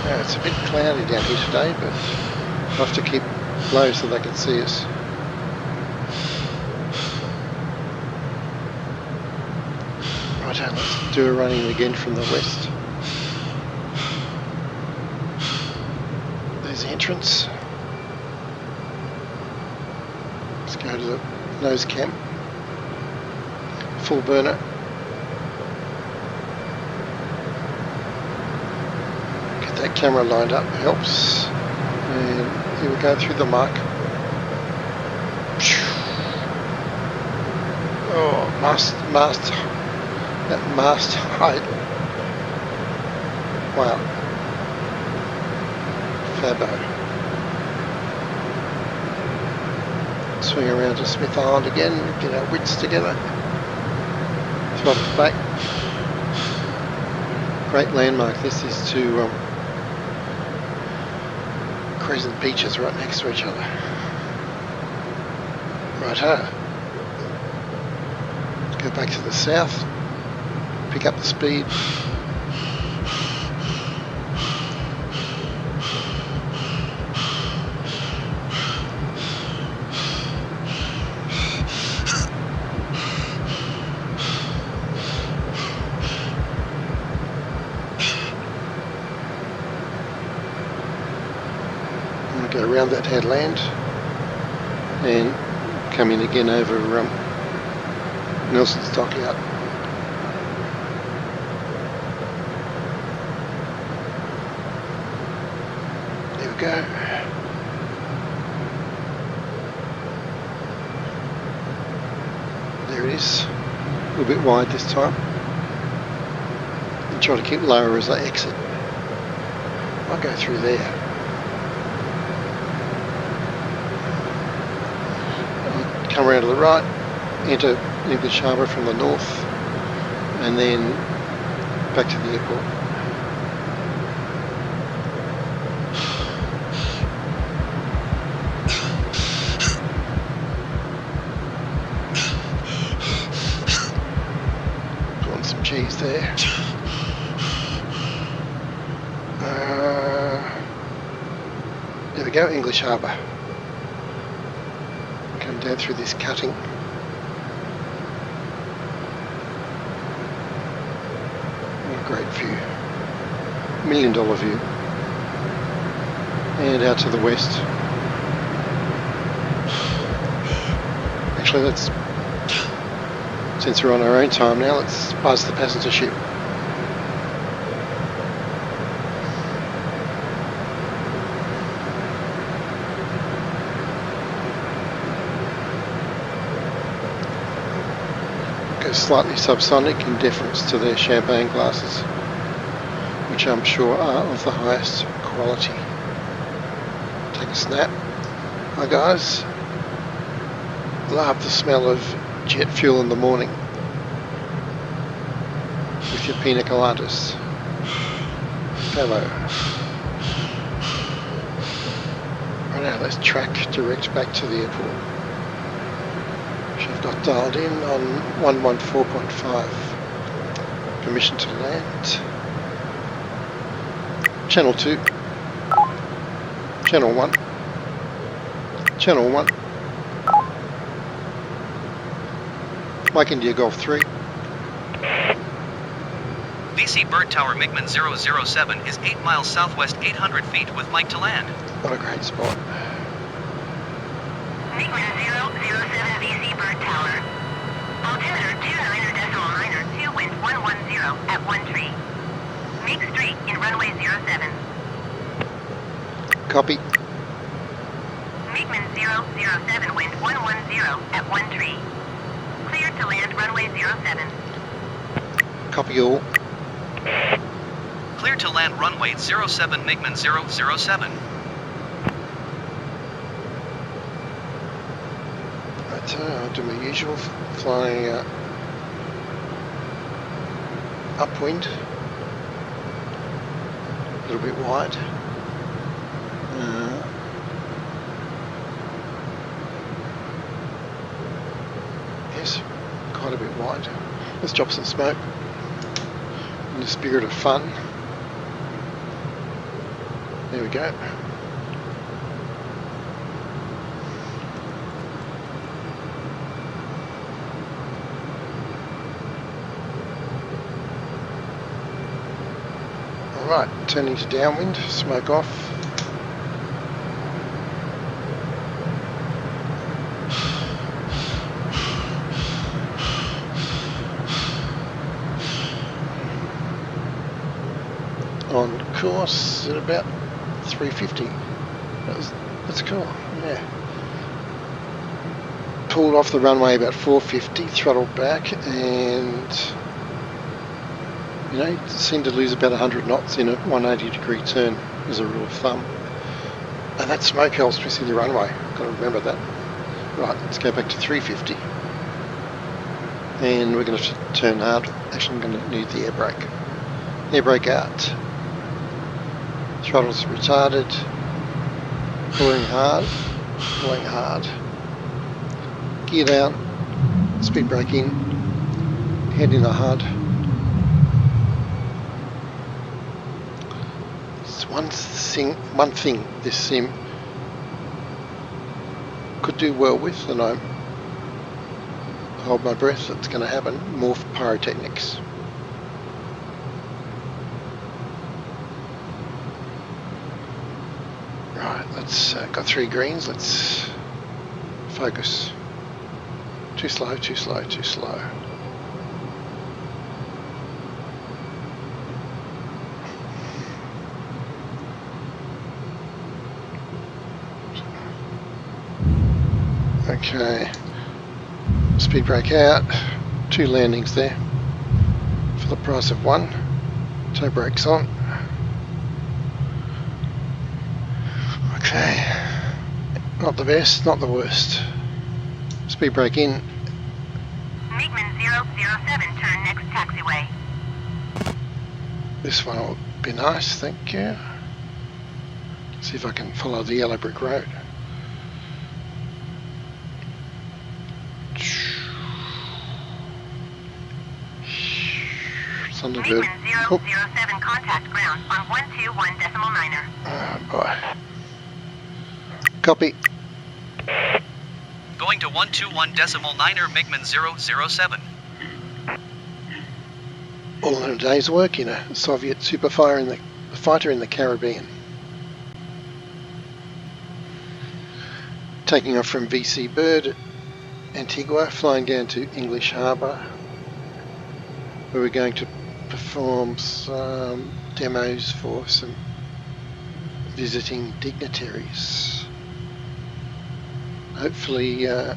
Now it's a bit cloudy down here today, but I'll have to keep low so they can see us. Right, let's do a running again from the west. There's the entrance. Let's go to the nose cam. Full burner. Get that camera lined up, helps. And here we go through the muck. Oh, that mast height. Wow. Fabo. Swing around to Smith Island again, get our wits together. Throttle back. Great landmark. This is to crescent beaches right next to each other. Right-ho. Go back to the south. Pick up the speed. I'm going to go around that headland and come in again over Nelson's Dockyard. Go. There it is. A little bit wide this time. And try to keep lower as I exit. I'll go through there. I'll come around to the right, enter English Harbour from the north, and then back to the airport. Cheese there. There we go, English Harbour. Come down through this cutting. view, $1 million view. And out to the west. Actually, since we're on our own time now, let's buzz the passenger ship. Go slightly subsonic in deference to their champagne glasses, which I'm sure are of the highest quality. Take a snap. Hi guys. Love the smell of jet fuel in the morning with your pina coladas. Hello. Right now let's track direct back to the airport, which I've got dialed in on 114.5. Permission to land. Channel 2. Channel 1. Channel 1. Mike India Golf 3. VC Bird Tower MiGMan 007 is 8 miles southwest 800 feet with Mike to land. What a great spot. MiGMan 007 VC Bird Tower. Altimeter 29.92, wind 110 at 1 tree. Make straight in runway 07. Copy. MiGMan 007, wind 110 at 1 tree. Cleared to land runway 07. Copy all. Clear to land runway 07 MiGMan 007. Right, I'll do my usual flying upwind. A little bit wide. Yes, quite a bit wide. Let's drop some smoke in the spirit of fun. There we go. Alright, turning to downwind, smoke off. On course at about 350. That's cool, yeah. Pulled off the runway about 450, throttled back, and you know, seemed to lose about 100 knots in a 180 degree turn as a rule of thumb. And that smoke helps me see the runway, got to remember that. Right, let's go back to 350. And we're going to have to turn hard. Actually, I'm going to need the air brake. Air brake out. Throttle's retarded. Pulling hard. Pulling hard. Gear down. Speed brake in. Head in the HUD. It's one thing this sim could do well with, and I hold my breath that's going to happen. More pyrotechnics. Right, let's got 3 greens. Let's focus. Too slow, too slow, too slow. Okay, speed brake out, 2 landings there for the price of 1. Toe brakes on. Okay, not the best, not the worst. Speed brake in. MiGMan 007, turn next taxiway. This one will be nice, thank you. See if I can follow the yellow brick road. Thunderbird. MiGMan 007, contact ground on 121.9er. Oh boy. Copy. Going to 121.9er MiGMan 007. All in a day's work in a Soviet fighter in the Caribbean. Taking off from VC Bird at Antigua, flying down to English Harbour, where we're going to perform some demos for some visiting dignitaries. Hopefully to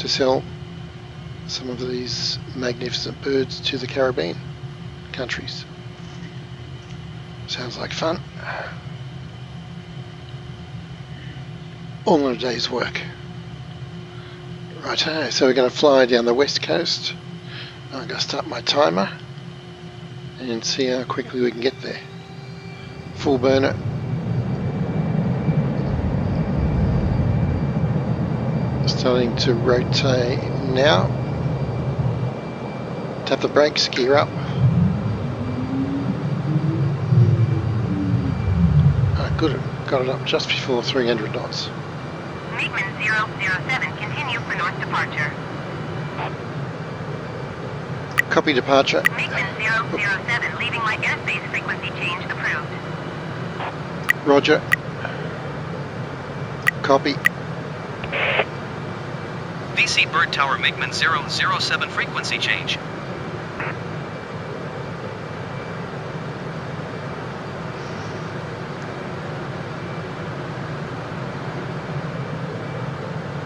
sell some of these magnificent birds to the Caribbean countries. Sounds like fun. All in a day's work. Righto, so we're going to fly down the west coast. I'm going to start my timer and see how quickly we can get there. Full burner. Starting to rotate now. Tap the brakes, gear up. Good, got it up just before 300 knots. MiGMan 007, continue for north departure. Copy departure. MiGMan 007, leaving my airspace frequency change approved. Roger. Copy. VC Bird Tower MiGMan 007 frequency change.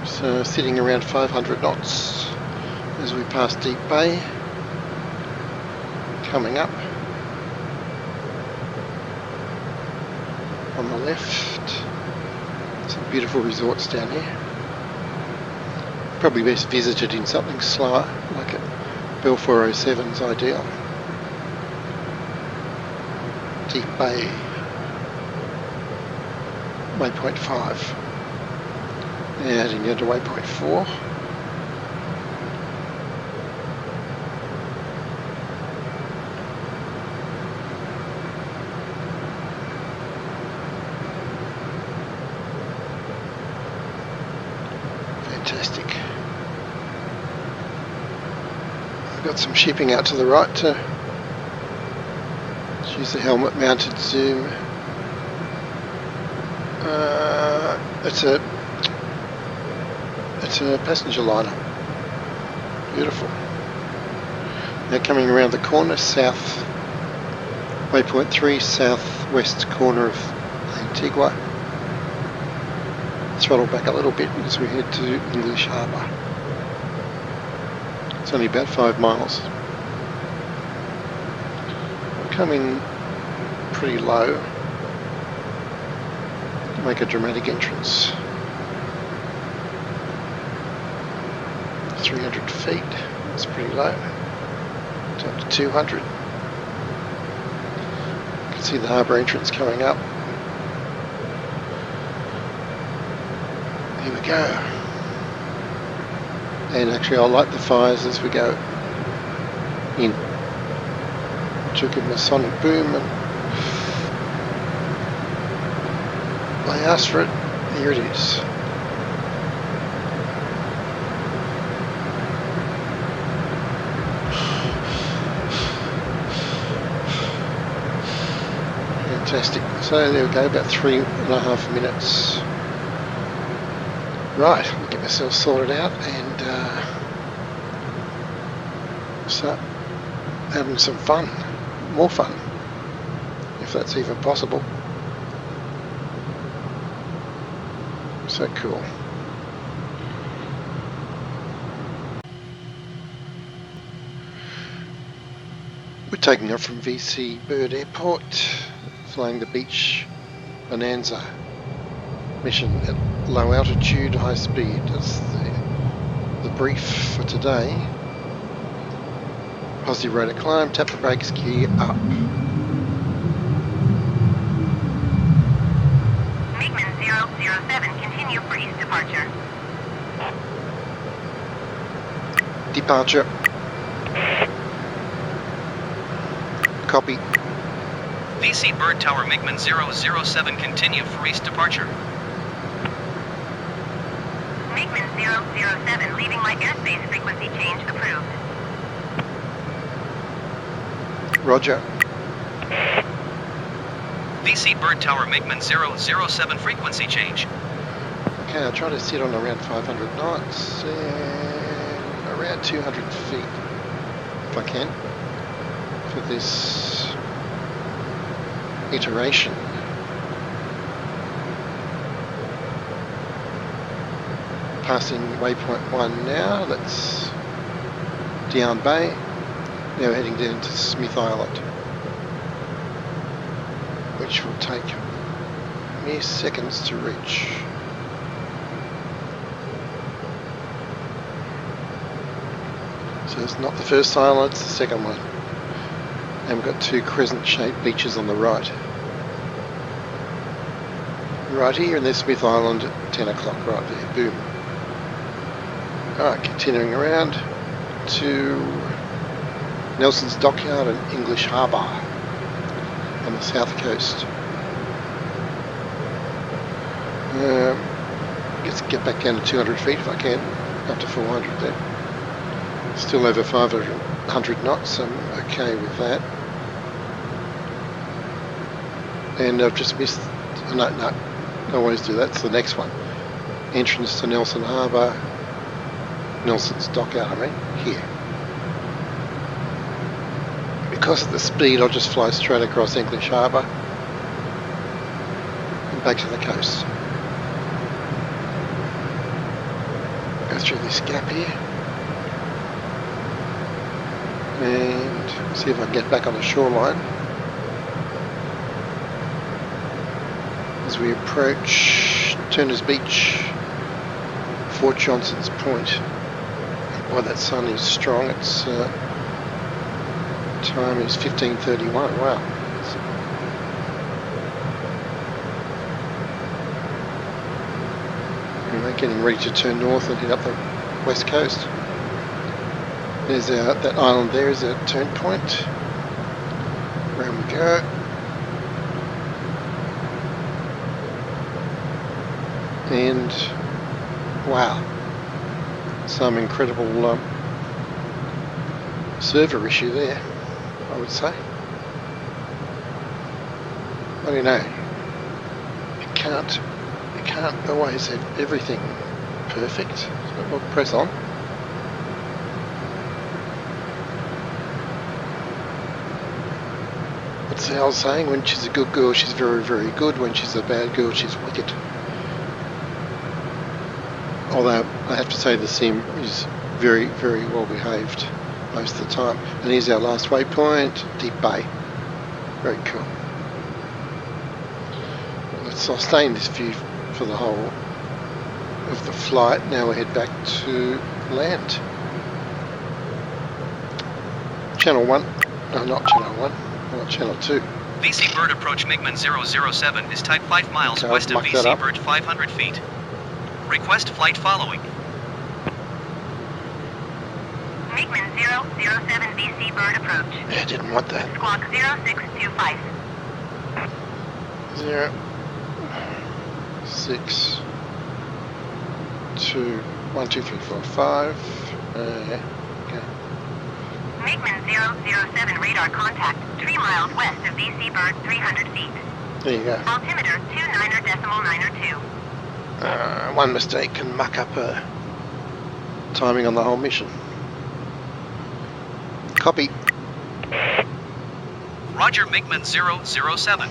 So sitting around 500 knots as we pass Deep Bay. Coming up on the left. Some beautiful resorts down here. Probably best visited in something slower, like a Bell 407's ideal. Deep Bay, waypoint 5. And heading into waypoint 4. Fantastic. I've got some shipping out to the right to use the helmet mounted zoom. It's a passenger liner. Beautiful. Now coming around the corner, south, waypoint 3, southwest corner of Antigua. Throttle back a little bit as we head to English Harbour. It's only about 5 miles. We're coming pretty low to make a dramatic entrance. 300 feet, that's pretty low. It's up to 200. You can see the harbour entrance coming up. Here we go. And actually I'll light the fires as we go in. Took in the sonic boom and they asked for it. Here it is. Fantastic. So there we go, about 3.5 minutes. Right, I'll get myself sorted out and start having some fun. More fun, if that's even possible. So cool. We're taking off from VC Bird Airport, flying the Beach Bonanza mission at low altitude, high speed. That's the brief for today. Positive rate of climb, tap the brakes, gear up. MiGMan 007, continue for east departure. Departure. Copy. VC Bird Tower MiGMan 007, continue for east departure. MiGMan 007, leaving my airspace frequency change approved. Roger. VC Bird Tower MiGMan 007 frequency change. Okay, I'll try to sit on around 500 knots and around 200 feet if I can for this iteration. Passing waypoint 1 now, that's down bay. Now heading down to Smith Island, which will take mere seconds to reach. So it's not the first island, it's the second one. And we've got two crescent-shaped beaches on the right. Right here, and there's Smith Island at 10 o'clock, right there, boom. Alright, continuing around to Nelson's Dockyard and English Harbour on the south coast. Let's get back down to 200 feet if I can, up to 400 then. Still over 500 knots, I'm okay with that. And I've just missed, no, I always do that, it's the next one. Entrance to Nelson Harbour, Nelson's Dockyard, I mean, here. Because of the speed, I'll just fly straight across English Harbour and back to the coast. Go through this gap here. And see if I can get back on the shoreline as we approach Turner's Beach, Fort Johnson's Point. Boy, that sun is strong. It's time is 15:31. Wow. Anyway, getting ready to turn north and head up the west coast. There's that island there is a turn point. Around we go. And wow, some incredible server issue there, I would say. Well, you know, you can't always have everything perfect. So we'll press on. What's the old saying? When she's a good girl, she's very, very good. When she's a bad girl, she's wicked. Although I have to say the sim is very, very well behaved most of the time. And here's our last waypoint, Deep Bay. Very cool. I'll stay in this view for the whole of the flight. Now we head back to land. Channel 1. No, not Channel 1. Not Channel 2. VC Bird approach MiGMan 007 is type 5 miles Okay, west of I'll muck that VC up. Bird 500 feet. Request flight following. MiGMan 007 VC Bird approach. Yeah, didn't want that. Squawk 0625. 0, 6, 2, 1, 2, 3, 4, 5. Okay. MiGMan 007 radar contact 3 miles west of VC Bird 300 feet. There you go. Altimeter 29.92. One mistake can muck up timing on the whole mission. Copy. Roger MiGMan 007.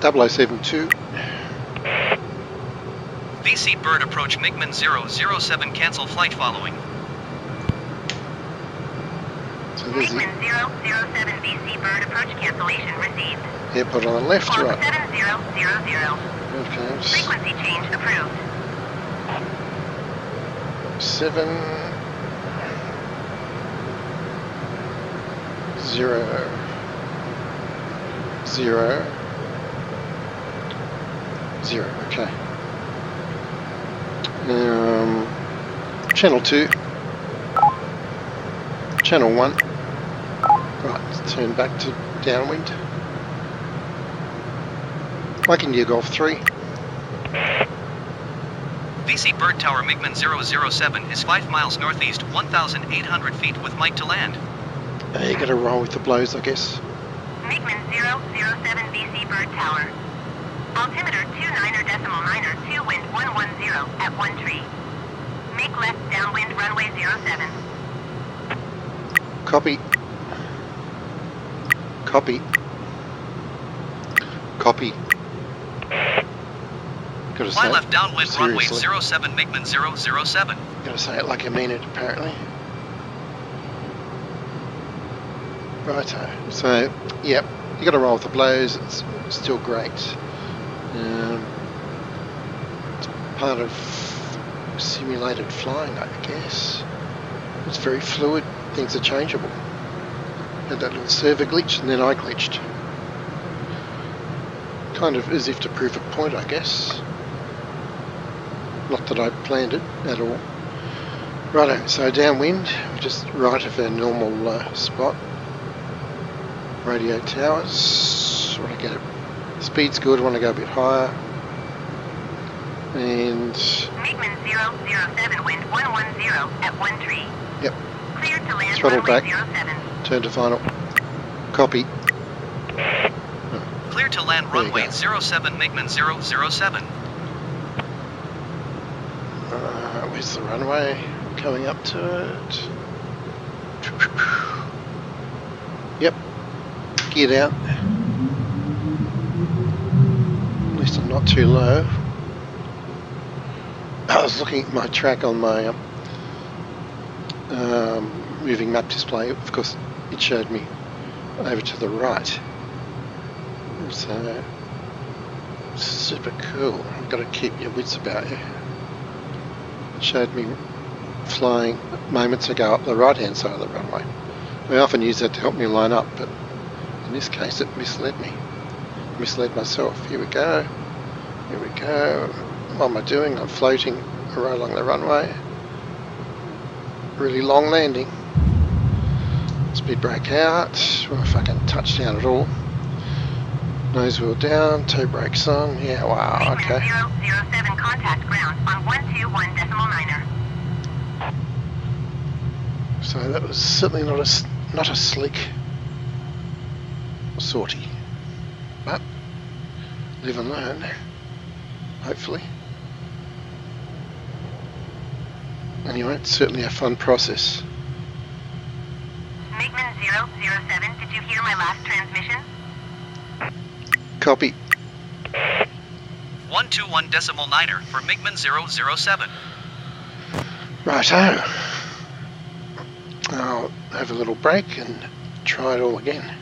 Double 072. VC Bird approach MiGMan 007 cancel flight following. So there's the MiGMan 007 VC Bird approach cancellation received. airport on the left, Squawk right? 7000. Okay. Frequency change approved. 7, 0, 0, 0. Okay. Channel 2. Channel 1. Right, let's turn back to downwind. Mike India Golf 3. BC Bird Tower MiGMan 007 is 5 miles northeast, 1,800 feet with Mike to land. You gotta roll with the blows, I guess. MiGMan 007 BC Bird Tower. Altimeter 29er, 2 wind 110 at 1 tree. Make left downwind runway 07. Copy. Copy. Copy. Gotta Fly say left downwind runway seriously. 07 MiGMan 007. Gotta say it like I mean it, apparently. Righto. So, yep, you gotta roll with the blows. It's still great. It's part of simulated flying, I guess. It's very fluid. Things are changeable. Had that little server glitch, and then I glitched. Kind of as if to prove a point, I guess. Not that I planned it at all. Righto, so downwind, we're just right of our normal spot. Radio towers, want to get it. Speed's good, want to go a bit higher. And MiGMan 007 wind 110 at 1 tree. yep, Cleared to land throttle runway back, 07. turn to final. Copy. Clear to land There you runway go. 07 MiGMan 007. Where's the runway? Coming up to it. Yep. Geared out. At least I'm not too low. I was looking at my track on my moving map display. Of course, it showed me over to the right. So, super cool. You've got to keep your wits about you. It showed me flying moments ago up the right hand side of the runway. I often use that to help me line up, but in this case it misled me. Misled myself. Here we go. Here we go. What am I doing? I'm floating right along the runway. Really long landing. Speed brake out. Well, fucking touchdown at all. Nose wheel down, toe brakes on. Yeah, wow, MiGMan okay. 007 contact ground on 121.9er. So that was certainly not a sleek sortie, but live and learn, hopefully. Anyway, it's certainly a fun process. MiGMan 007, did you hear my last transmission? Copy. 121.9er for MiGMan 007. Righto. I'll have a little break and try it all again.